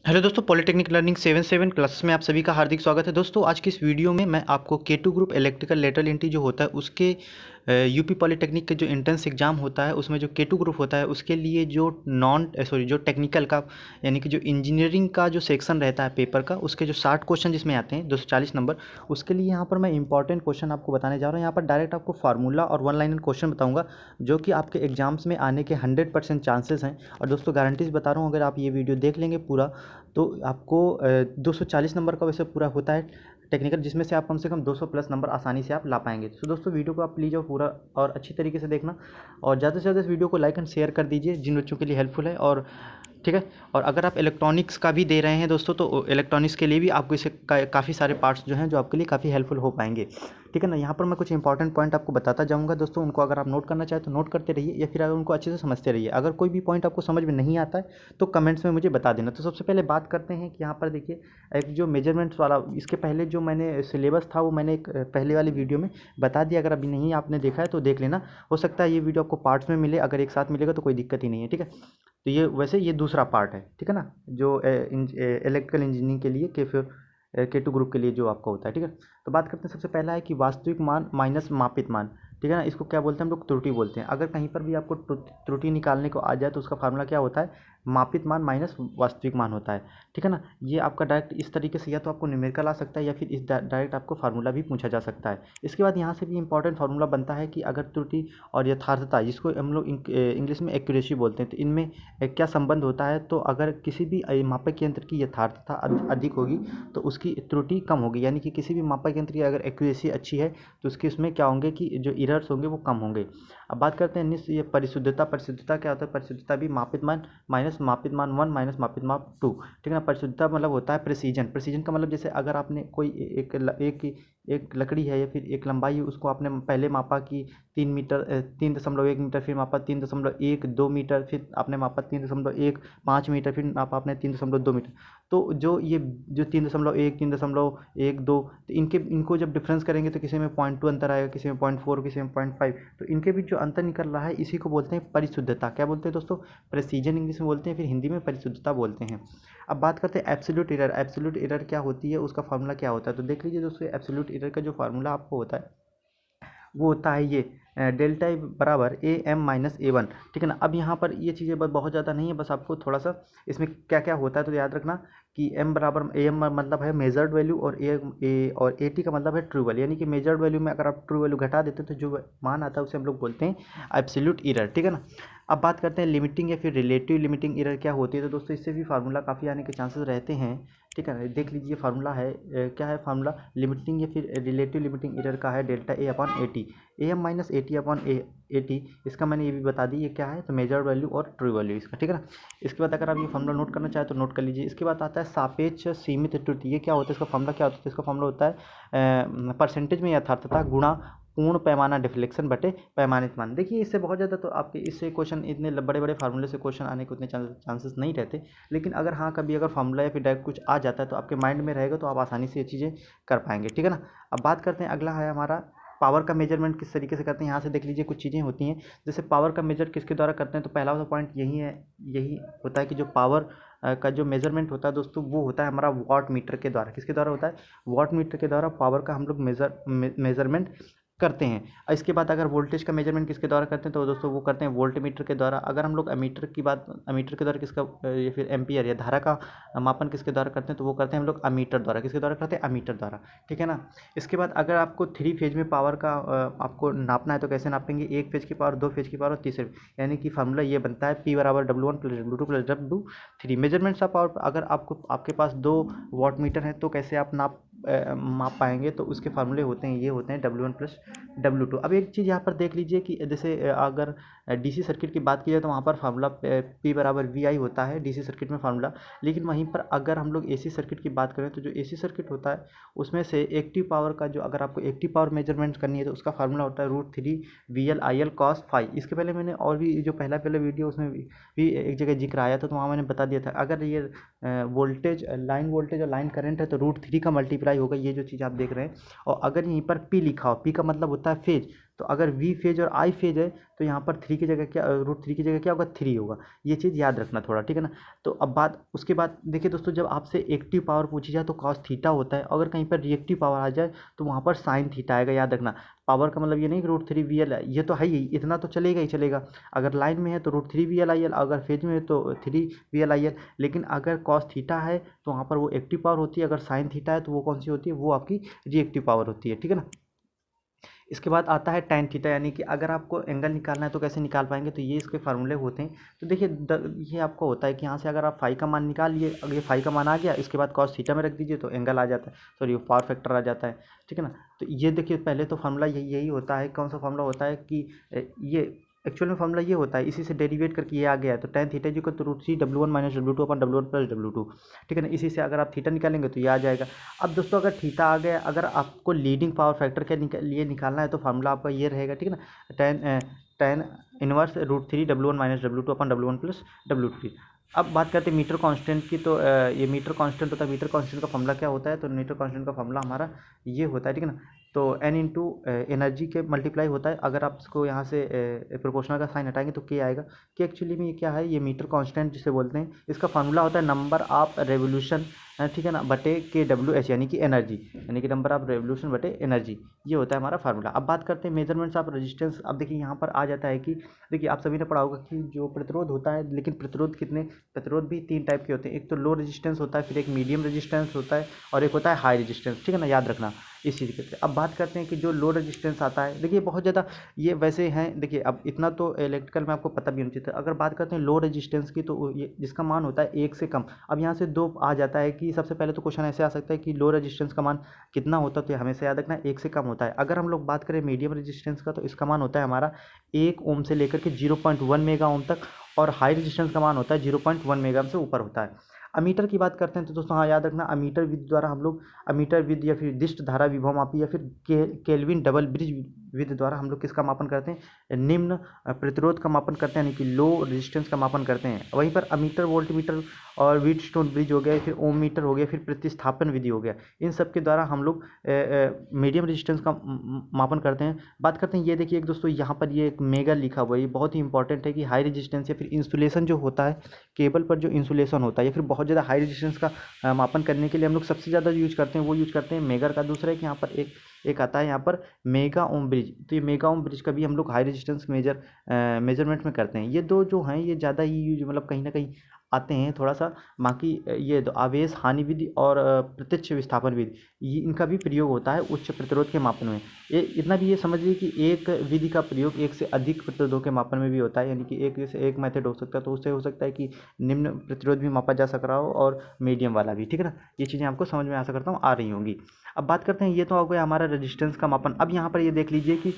Hello दोस्तों, polytechnic learning 77 classes में आप सभी का हार्दिक स्वागत है। दोस्तों आज की इस वीडियो में मैं आपको K2 group electrical lateral entry जो होता है उसके यूपी पॉलिटेक्निक के जो एंट्रेंस एग्जाम होता है उसमें जो K2 ग्रुप होता है उसके लिए जो टेक्निकल का यानी कि जो इंजीनियरिंग का जो सेक्शन रहता है पेपर का उसके जो 60 क्वेश्चन जिसमें आते हैं 240 नंबर, उसके लिए यहाँ पर मैं इंपॉर्टेंट क्वेश्चन आपको बताने जा रहा हूँ। यहाँ पर डायरेक्ट आपको फार्मूला और वन लाइनर क्वेश्चन बताऊँगा जो कि आपके एग्जाम्स में आने के 100% चांसेस हैं। और दोस्तों गारंटीज बता रहा हूँ, अगर आप ये वीडियो देख लेंगे पूरा तो आपको 240 नंबर का वैसे पूरा होता है टेक्निकल, जिसमें से आप कम से कम 200 प्लस नंबर आसानी से आप ला पाएंगे। तो दोस्तों वीडियो को आप प्लीज़ पूरा और अच्छी तरीके से देखना और ज़्यादा से ज़्यादा इस वीडियो को लाइक एंड शेयर कर दीजिए जिन बच्चों के लिए हेल्पफुल है। और ठीक है, और अगर आप इलेक्ट्रॉनिक्स का भी दे रहे हैं दोस्तों तो इलेक्ट्रॉनिक्स के लिए भी आपको इसे काफ़ी सारे पार्ट्स जो हैं जो आपके लिए काफ़ी हेल्पफुल हो पाएंगे। ठीक है ना, यहाँ पर मैं कुछ इंपॉर्टेंट पॉइंट आपको बताता जाऊँगा दोस्तों, उनको अगर आप नोट करना चाहें तो नोट करते रहिए या फिर अगर उनको अच्छे से समझते रहिए। अगर कोई भी पॉइंट आपको समझ में नहीं आता है तो कमेंट्स में मुझे बता देना। तो सबसे पहले बात करते हैं कि यहाँ पर देखिए एक जो मेजरमेंट्स वाला, इसके पहले जो मैंने सिलेबस था वो मैंने एक पहले वाली वीडियो में बता दिया। अगर अभी नहीं आपने देखा है तो देख लेना, हो सकता है ये वीडियो आपको पार्ट्स में मिले, अगर एक साथ मिलेगा तो कोई दिक्कत ही नहीं है। ठीक है, तो ये वैसे ये दूसरा पार्ट है, ठीक है ना, जो इलेक्ट्रिकल इंजीनियरिंग के लिए K2 ग्रुप के लिए जो आपका होता है। ठीक है, तो बात करते हैं, सबसे पहला है कि वास्तविक मान माइनस मापित मान। ठीक है ना, इसको क्या बोलते हैं हम लोग, त्रुटि बोलते हैं। अगर कहीं पर भी आपको त्रुटि निकालने को आ जाए तो उसका फार्मूला क्या होता है, मापित मान माइनस वास्तविक मान होता है। ठीक है ना, ये आपका डायरेक्ट इस तरीके से या तो आपको न्यूमेरिकल आ सकता है या फिर इस डायरेक्ट आपको फार्मूला भी पूछा जा सकता है। इसके बाद यहाँ से भी इंपॉर्टेंट फार्मूला बनता है कि अगर त्रुटि और यथार्थता, जिसको हम लोग इंग्लिश में एक्यूरेसी बोलते हैं, तो इनमें क्या संबंध होता है। तो अगर किसी भी मापक यंत्र की यथार्थता अधिक होगी तो उसकी त्रुटि कम होगी, यानी कि किसी भी मापक यंत्र की अगर एक्यूरेसी अच्छी है तो उसके उसमें क्या होंगे कि जो एरर्स होंगे वो कम होंगे। अब बात करते हैं ये परिशुद्धता। परिशुद्धता क्या होता है, परिशुद्धता भी मापित मान माइनस मापित मान 1 माइनस मापित मान 2। ठीक है ना, परिशुद्धता मतलब होता है प्रेसीजन। प्रेसीजन का मतलब जैसे अगर आपने कोई एक लकड़ी है या फिर एक लंबाई है, उसको आपने पहले मापा कि 3 मीटर 3.1 मीटर, फिर मापा 3.12 मीटर, फिर आपने मापा 3.15 मीटर, फिर मापा आपने 3.2 मीटर। तो जो 3.1 3.12 तो इनको जब डिफरेंस करेंगे तो किसी में 0.2 अंतर आएगा, किसी में 0.4, किसी में 0.5। तो इनके बीच जो अंतर निकल रहा है इसी को बोलते हैं परिशुद्धता। क्या बोलते हैं दोस्तों, प्रेसीजन इंग्लिश में बोलते हैं, फिर हिंदी में परिशुद्धता बोलते हैं। अब बात करते हैं एब्सोल्यूट एरर। एब्सोल्यूट एरर क्या होती है, उसका फार्मूला क्या होता है। तो देख लीजिए दोस्तों, एब्सोल्यूट एरर का जो फार्मूला आपको होता है वो होता है ये डेल्टा ई बराबर AM-A1। ठीक है ना, अब यहाँ पर ये चीज़ें बहुत ज़्यादा नहीं है, बस आपको थोड़ा सा इसमें क्या क्या होता है तो याद रखना कि M बराबर AM मतलब है मेजर्ड वैल्यू, और और AT का मतलब है ट्रू वैल्यू। यानी कि मेजर्ड वैल्यू में अगर आप ट्रू वैल्यू घटा देते तो जो मान आता है उसे हम लोग बोलते हैं एब्सोल्यूट एरर। ठीक है ना, अब बात करते हैं लिमिटिंग या फिर रिलेटिव लिमिटिंग एरर क्या होती है। तो दोस्तों इससे भी फार्मूला काफ़ी आने के चांसेस रहते हैं। ठीक है, देख लीजिए फार्मूला है क्या है फार्मूला, लिमिटिंग या फिर रिलेटिव लिमिटिंग एरर का है delta A/AT, AM minus AT/AT। इसका मैंने ये भी बता दी ये क्या है, तो मेजर वैल्यू और ट्रू वैल्यू इसका। ठीक है ना, इसके बाद अगर आप ये फार्मूला नोट करना चाहें तो नोट कर लीजिए। इसके बाद आता है सापेक्ष सीमित त्रुटि। ये क्या होता है, इसका फार्मूला क्या होता है, इसका फार्मूला होता है परसेंटेज में यथार्थता गुणा पूर्ण पैमाना डिफ्लेक्शन बटे पैमानित मान। देखिए इससे बहुत ज़्यादा तो आपके इससे क्वेश्चन इतने बड़े बड़े फार्मूले से क्वेश्चन आने के उतने चांसेस नहीं रहते, लेकिन अगर हाँ कभी अगर फार्मूला या फिर डायरेक्ट कुछ आ जाता है तो आपके माइंड में रहेगा तो आप आसानी से ये चीज़ें कर पाएंगे। ठीक है ना, अब बात करते हैं, अगला है हमारा पावर का मेजरमेंट किस तरीके से करते हैं। यहाँ से देख लीजिए कुछ चीज़ें होती हैं, जैसे पावर का मेजर किसके द्वारा करते हैं। तो पहला वाला पॉइंट यही होता है कि जो पावर का जो मेजरमेंट होता है दोस्तों वो होता है हमारा वाट मीटर के द्वारा। किसके द्वारा होता है, वाट मीटर के द्वारा पावर का हम लोग मेजरमेंट करते हैं। और इसके बाद अगर वोल्टेज का मेजरमेंट किसके द्वारा करते हैं तो दोस्तों वो करते हैं वोल्ट मीटर के द्वारा। अगर हम लोग अमीटर के द्वारा किसका या फिर एम्पियर या धारा का मापन किसके द्वारा करते हैं तो वो करते हैं हम लोग अमीटर द्वारा। किसके द्वारा करते हैं, अमीटर द्वारा। ठीक है ना, इसके बाद अगर आपको 3 फेज में पावर का आपको नापना है तो कैसे नापेंगे, 1 फेज की पावर, 2 फेज की पावर और तीसरे, यानी कि फार्मूला ये बनता है P बराबर W1 plus W2 plus W3। Measurements of power, अगर आपके पास 2 वाट मीटर है तो कैसे आप माप पाएंगे, तो उसके फार्मूले होते हैं, ये होते हैं W1 प्लस W2। अब एक चीज़ यहाँ पर देख लीजिए कि जैसे अगर डीसी सर्किट की बात की जाए तो वहाँ पर फार्मूला P बराबर VI होता है डीसी सर्किट में फार्मूला। लेकिन वहीं पर अगर हम लोग एसी सर्किट की बात करें तो जो एसी सर्किट होता है उसमें से एक्टिव पावर का जो, अगर आपको एक्टिव पावर मेजरमेंट करनी है तो उसका फार्मूला होता है √3 VL/IL cos phi। इसके पहले मैंने और भी जो पहले वीडियो उसमें भी एक जगह जिक्र आया था तो वहाँ मैंने बता दिया था, अगर ये वोल्टेज वोल्टेज और लाइन करंट है तो √3 का मल्टीप्लाई होगा, ये जो चीज़ आप देख रहे हैं। और अगर यहीं पर P लिखा हो, P का मतलब होता है फेज, तो अगर वी फेज और आई फेज है तो यहाँ पर थ्री की जगह क्या, √3 की जगह क्या होगा, थ्री होगा। ये चीज़ याद रखना थोड़ा, ठीक है ना। तो अब बात उसके बाद देखिए दोस्तों, जब आपसे एक्टिव पावर पूछी जाए तो कॉस थीटा होता है, अगर कहीं पर रिएक्टिव पावर आ जाए तो वहाँ पर साइन थीटा आएगा, याद रखना। पावर का मतलब ये नहीं कि √3 VL है, ये तो है ही, इतना तो चलेगा ही चलेगा। अगर लाइन में है तो √3 VL/IL, अगर फेज में है तो 3 VL/IL। लेकिन अगर कॉस थीटा है तो वहाँ पर वो एक्टिव पावर होती है, अगर साइन थीटा है तो वो कौन सी होती है, वो आपकी रिएक्टिव पावर होती है, ठीक है ना। इसके बाद आता है टैन थीटा, यानी कि अगर आपको एंगल निकालना है तो कैसे निकाल पाएंगे, तो ये इसके फार्मूले होते हैं। तो देखिए ये आपको होता है कि यहाँ से अगर आप फाई का मान निकाल लिए, अगर ये फाई का मान आ गया, इसके बाद कॉस थीटा में रख दीजिए तो एंगल आ जाता है, सॉरी पावर फैक्टर आ जाता है, ठीक है ना। तो ये देखिए पहले तो फार्मूला यही होता है, कौन सा फार्मूला होता है कि ये एक्चुअल में फार्मूला ये होता है, इसी से डेरिवेट करके ये आ गया है। तो tan theta equal to √3 W1 - W2 upon W1 + W2, ठीक है ना। इसी से अगर आप थीटा निकालेंगे तो ये आ जाएगा। अब दोस्तों अगर थीटा आ गया, अगर आपको लीडिंग पावर फैक्टर के लिए निकालना है तो फार्मूला आपका ये रहेगा, ठीक है ना। Tan inverse √3 W1 - W2 upon W1 + W2। अब बात करते हैं मीटर कांस्टेंट की, तो ये मीटर कांस्टेंट होता है। मीटर कांस्टेंट का फार्मूला क्या होता है, तो मीटर कांस्टेंट का फार्मूला हमारा ये होता है, ठीक है ना। तो n इंटू एनर्जी के मल्टीप्लाई होता है, अगर आप इसको यहाँ से प्रोपोर्शनल का साइन हटाएंगे तो के आएगा। कि एक्चुअली में ये क्या है, ये मीटर कांस्टेंट जिसे बोलते हैं, इसका फार्मूला होता है नंबर ऑफ रेवोल्यूशन, ठीक है ना, बटे KWH, यानी कि एनर्जी, यानी कि नंबर ऑफ रेवोल्यूशन बटे एनर्जी, ये होता है हमारा फार्मूला। अब बात करते हैं मेजरमेंट्स ऑफ रेजिस्टेंस। अब देखिए यहाँ पर आ जाता है कि देखिए आप सभी ने पढ़ा होगा कि जो प्रतिरोध होता है, लेकिन प्रतिरोध भी 3 टाइप के होते हैं। एक तो लो रेजिस्टेंस होता है, फिर एक मीडियम रेजिस्टेंस होता है, और एक होता है हाई रेजिस्टेंस, ठीक है ना, याद रखना इस चीज़ के। अब बात करते हैं कि जो लो रेजिस्टेंस आता है, देखिए बहुत ज़्यादा ये वैसे हैं, देखिए अब इतना तो इलेक्ट्रिकल में आपको पता भी होना चाहिए था। अगर बात करते हैं लो रेजिस्टेंस की, तो ये जिसका मान होता है 1 से कम। अब यहाँ से 2 आ जाता है कि सबसे पहले तो क्वेश्चन ऐसे आ सकता है कि लो रेजिस्टेंस का मान कितना होता है, तो हमेशा याद रखना 1 से कम होता है। अगर हम लोग बात करें मीडियम रेजिस्टेंस का, तो इसका मान होता है हमारा 1 ओम से लेकर के 0.1 मेगा ओम तक, और हाई रेजिस्टेंस का मान होता है 0.1 मेगा ओम से ऊपर होता है। अमीटर की बात करते हैं तो दोस्तों हाँ याद रखना, अमीटर विधि द्वारा हम लोग, अमीटर विधि या फिर दिष्ट धारा विभव मापी या फिर केल्विन डबल ब्रिज विधि द्वारा हम लोग किसका मापन करते हैं, निम्न प्रतिरोध का मापन करते हैं, यानी कि लो रेजिस्टेंस का मापन करते हैं। वहीं पर अमीटर, वोल्टमीटर और व्हीटस्टोन ब्रिज हो गया, फिर ओम मीटर हो गया, फिर प्रतिस्थापन विधि हो गया, इन सब के द्वारा हम लोग मीडियम रेजिस्टेंस का मापन करते हैं। बात करते हैं, ये देखिए एक दोस्तों यहाँ पर ये एक मेगा लिखा हुआ है, ये बहुत ही इंपॉर्टेंट है कि हाई रेजिस्टेंस या फिर इंसुलेशन जो होता है, केबल पर जो इंसुलेशन होता है या फिर बहुत ज़्यादा हाई रेजिस्टेंस का मापन करने के लिए हम लोग सबसे ज़्यादा यूज करते हैं, वो यूज करते हैं मेगर का। दूसरा है कि यहाँ पर एक आता है यहाँ पर मेगा ओम ब्रिज, तो ये मेगा ओम ब्रिज का भी हम लोग हाई रेजिस्टेंस मेजरमेंट में करते हैं। ये दो जो हैं ये ज़्यादा ही यूज मतलब कहीं ना कहीं आते हैं थोड़ा सा। बाकी ये दो आवेश हानि विधि और प्रत्यक्ष विस्थापन विधि, ये इनका भी प्रयोग होता है उच्च प्रतिरोध के मापन में। ये इतना भी ये समझ लीजिए कि एक विधि का प्रयोग एक से अधिक प्रतिरोधों के मापन में भी होता है, यानी कि एक जैसे एक मेथड हो सकता है, तो उससे हो सकता है कि निम्न प्रतिरोध भी मापा जा सक रहा हो और मीडियम वाला भी, ठीक है ना। ये चीज़ें आपको समझ में आशा करता हूँ आ रही होंगी। अब बात करते हैं, ये तो हो गया हमारा रेजिस्टेंस का मापन। अब यहाँ पर ये देख लीजिए कि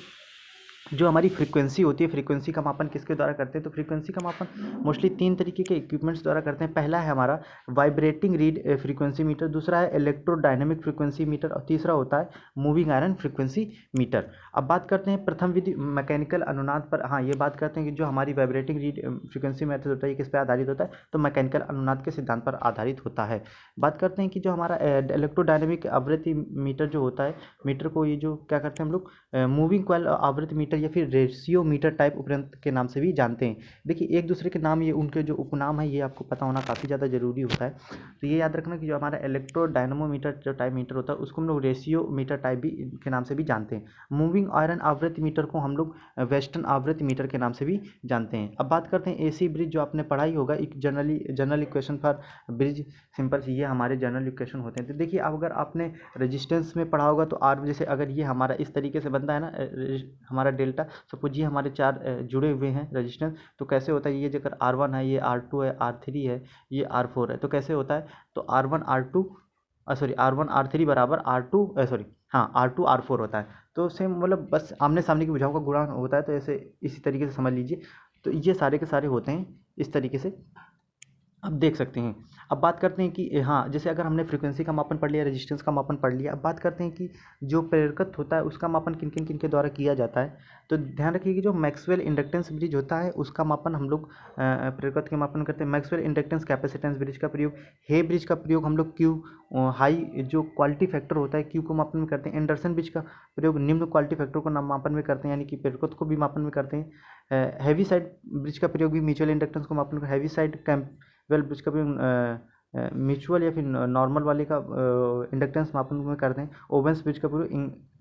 जो हमारी फ्रीक्वेंसी होती है, फ्रीक्वेंसी का मापन किसके द्वारा करते हैं, तो फ्रीक्वेंसी का मापन मोस्टली 3 तरीके के इक्विपमेंट्स द्वारा करते हैं। पहला है हमारा वाइब्रेटिंग रीड फ्रीक्वेंसी मीटर, दूसरा है इलेक्ट्रोडायनेमिक फ्रीक्वेंसी मीटर, और तीसरा होता है मूविंग आयरन फ्रीक्वेंसी मीटर। अब बात करते हैं प्रथम विधि मैकेनिकल अनुनाद पर। हाँ, ये बात करते हैं कि जो हमारी वाइब्रेटिंग रीड फ्रीक्वेंसी मेथड होता है ये किस पर आधारित होता है, तो मैकेनिकल अनुनाद के सिद्धांत पर आधारित होता है। बात करते हैं कि जो हमारा इलेक्ट्रोडायनेमिक आवृत्ति मीटर जो होता है, मीटर को ये जो क्या करते हैं हम लोग मूविंग कॉइल आवृत्ति मीटर या फिर रेशियो मीटर टाइप उपकरण के नाम से भी जानते हैं। देखिए एक दूसरे के नाम, ये उनके जो उपनाम है ये आपको पता होना काफ़ी ज़्यादा जरूरी होता है। तो ये याद रखना कि जो हमारा इलेक्ट्रो डायनमोमीटर जो टाइप मीटर होता है उसको हम लोग रेशियो मीटर टाइप भी के नाम से भी जानते हैं। मूविंग आयरन आवृत्ति मीटर को हम लोग वेस्टर्न आवृत्ति मीटर के नाम से भी जानते हैं। अब बात करते हैं AC ब्रिज, जो आपने पढ़ाई होगा, एक general equation for bridge simple, ये हमारे जनरल इक्वेशन होते हैं। तो देखिए अब अगर आपने रेजिस्टेंस में पढ़ा होगा तो आर, जैसे अगर ये हमारा इस तरीके से बनता है ना, हमारा डेल्टा, सपोज ये हमारे 4 जुड़े हुए हैं रेजिस्टेंस, तो कैसे होता है, ये जगह R1 है, ये R2 है, R3 है, ये R4 है, तो कैसे होता है, तो R1 R2 R1 R3 बराबर R2 R2 R4 होता है। तो सेम मतलब बस आमने सामने की भुजाओं का गुणा होता है, तो ऐसे इसी तरीके से समझ लीजिए। तो ये सारे के सारे होते हैं इस तरीके से। अब देख सकते हैं। अब बात करते हैं कि हाँ, जैसे अगर हमने फ्रीक्वेंसी का मापन पढ़ लिया, रेजिस्टेंस का मापन पढ़ लिया, अब बात करते हैं कि जो प्रेरकत्व होता है उसका मापन किन किन किन के द्वारा किया जाता है। तो ध्यान रखिए कि जो मैक्सवेल इंडक्टेंस ब्रिज होता है उसका मापन हम लोग प्रेरकत्व के मापन करते हैं। मैक्सवेल इंडक्टेंस कैपेसिटेंस ब्रिज का प्रयोग, हे ब्रिज का प्रयोग हम लोग क्यू हाई जो क्वालिटी फैक्टर होता है क्यू को मापन में करते हैं। एंडरसन ब्रिज का प्रयोग निम्न क्वालिटी फैक्टर को मापन में करते हैं, यानी कि प्रेरकत्व को भी मापन में करते हैं। हैवी साइड ब्रिज का प्रयोग भी म्यूचुअल इंडक्टेंस को मापन में, हैवी साइड वेल ब्रिज का भी म्यूचुअल या फिर नॉर्मल वाले का इंडक्टेंस मापन में करते हैं। ओवेंस ब्रिज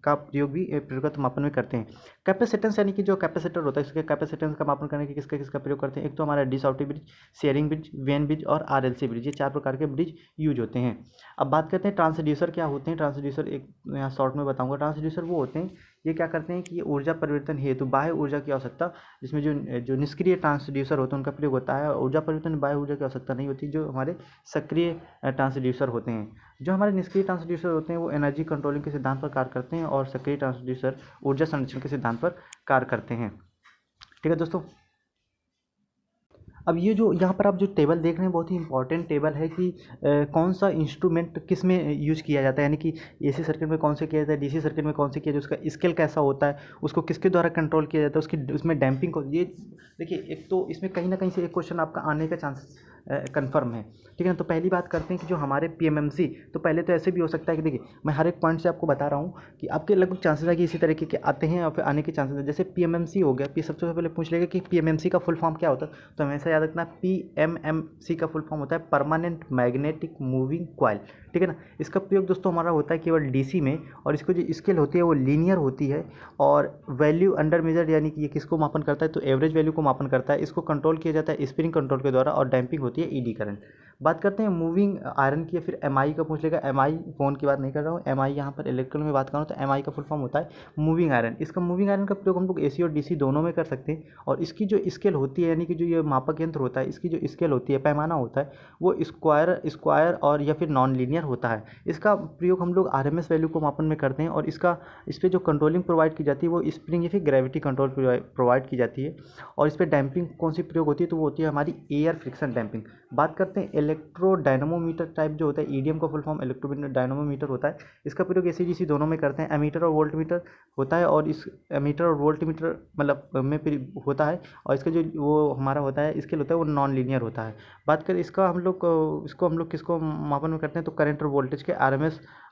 का प्रयोग भी प्रेरकत्व मापन में करते हैं। कैपेसिटेंस यानी कि जो कैपेसिटर होता है इसके कैपेसिटेंस का मापन करने के किसका किसका प्रयोग करते हैं। एक तो हमारा De Sauty bridge, Schering bridge, Wien bridge और आरएलसी ब्रिज, ये 4 प्रकार के ब्रिज यूज होते हैं। अब बात करते हैं ट्रांसड्यूसर क्या होते हैं। ट्रांसड्यूसर एक यहाँ शॉर्ट में बताऊंगा। ट्रांसड्यूसर वो होते हैं, ये क्या करते हैं कि ये ऊर्जा परिवर्तन हेतु बाह्य ऊर्जा की आवश्यकता, जिसमें जो निष्क्रिय ट्रांसड्यूसर होते हैं उनका प्रयोग होता है। ऊर्जा परिवर्तन बाह्य ऊर्जा की आवश्यकता नहीं होती। जो हमारे सक्रिय ट्रांसड्यूसर होते हैं, जो हमारे निष्क्रिय ट्रांसड्यूसर होते हैं वो एनर्जी कंट्रोलिंग के सिद्धांत पर कार्य करते हैं, और सक्रिय ट्रांसड्यूसर ऊर्जा संरक्षण के सिद्धांत पर कार्य करते हैं। ठीक है दोस्तों। अब ये जो यहाँ पर आप जो टेबल देख रहे हैं बहुत ही इंपॉर्टेंट टेबल है कि कौन सा इंस्ट्रूमेंट किस में यूज किया जाता है, यानी कि एसी सर्किट में कौन से किया जाता है, डीसी सर्किट में कौन से किया जाता है, उसका स्केल कैसा होता है, उसको किसके द्वारा कंट्रोल किया जाता है, उसकी उसमें डैम्पिंग को, ये देखिए एक तो इसमें कहीं ना कहीं से एक क्वेश्चन आपका आने का चांसेस कन्फर्म है। ठीक है ना। तो पहली बात करते हैं कि जो हमारे पीएमएमसी, तो पहले तो ऐसे भी हो सकता है कि देखिए मैं हर एक पॉइंट से आपको बता रहा हूँ कि आपके लगभग चांसेस है कि इसी तरीके के आते हैं और फिर आने के चांसेस है। जैसे पीएमएमसी हो गया, सबसे पहले पूछ लेगा कि पीएमएमसी का फुल फॉर्म क्या होता है, तो हमेशा याद रखना पीएमएमसी का फुल फॉर्म होता है परमानेंट मैग्नेटिक मूविंग कॉइल। ठीक है ना। इसका प्रयोग दोस्तों हमारा होता है केवल डीसी में, और इसको जो स्केल होती है वो लीनियर होती है, और वैल्यू अंडर मेजर, यानी कि ये किसको मापन करता है, तो एवरेज वैल्यू को मापन करता है। इसको कंट्रोल किया जाता है स्प्रिंग कंट्रोल के द्वारा, और डैम्पिंग होती है ईडी करंट। बात करते हैं मूविंग आयरन की, या फिर एमआई का पूछ लेगा। एमआई फोन की बात नहीं कर रहा हूँ, एमआई यहाँ पर इलेक्ट्रिकल में बात कर रहा हूँ, तो एमआई का फुल फॉर्म होता है मूविंग आयरन। इसका मूविंग आयरन का प्रयोग हम लोग एसी और डीसी दोनों में कर सकते हैं, और इसकी जो स्केल होती है, यानी कि जो ये मापक यंत्र होता है, इसकी जो स्केल होती है, पैमाना होता है, वो स्क्वायर और या फिर नॉन लीनियर होता है। इसका प्रयोग हम लोग आरएमएस वैल्यू को मापन में करते हैं, और इस पर जो कंट्रोलिंग प्रोवाइड की जाती है वो स्प्रिंग या फिर ग्रेविटी कंट्रोल प्रोवाइड की जाती है। और इस पर डैम्पिंग कौन सी प्रयोग होती है, तो वो होती है हमारी एयर फ्रिक्शन डैम्पिंग। बात करते हैं इलेक्ट्रो डायनमोमीटर टाइप जो होता है, ईडीएम का फुल फॉर्म इलेक्ट्रो डायनमोमीटर होता है। इसका प्रयोग एसी डीसी दोनों में करते हैं। एमीटर और वोल्टमीटर होता है, और इस एमीटर और वोल्टमीटर मतलब में होता है, और इसका जो वो हमारा होता है स्केल होता है वो नॉन लीनियर होता है। बात करें इसको हम लोग किसको मापन में करते हैं, तो करंट और वोल्टेज के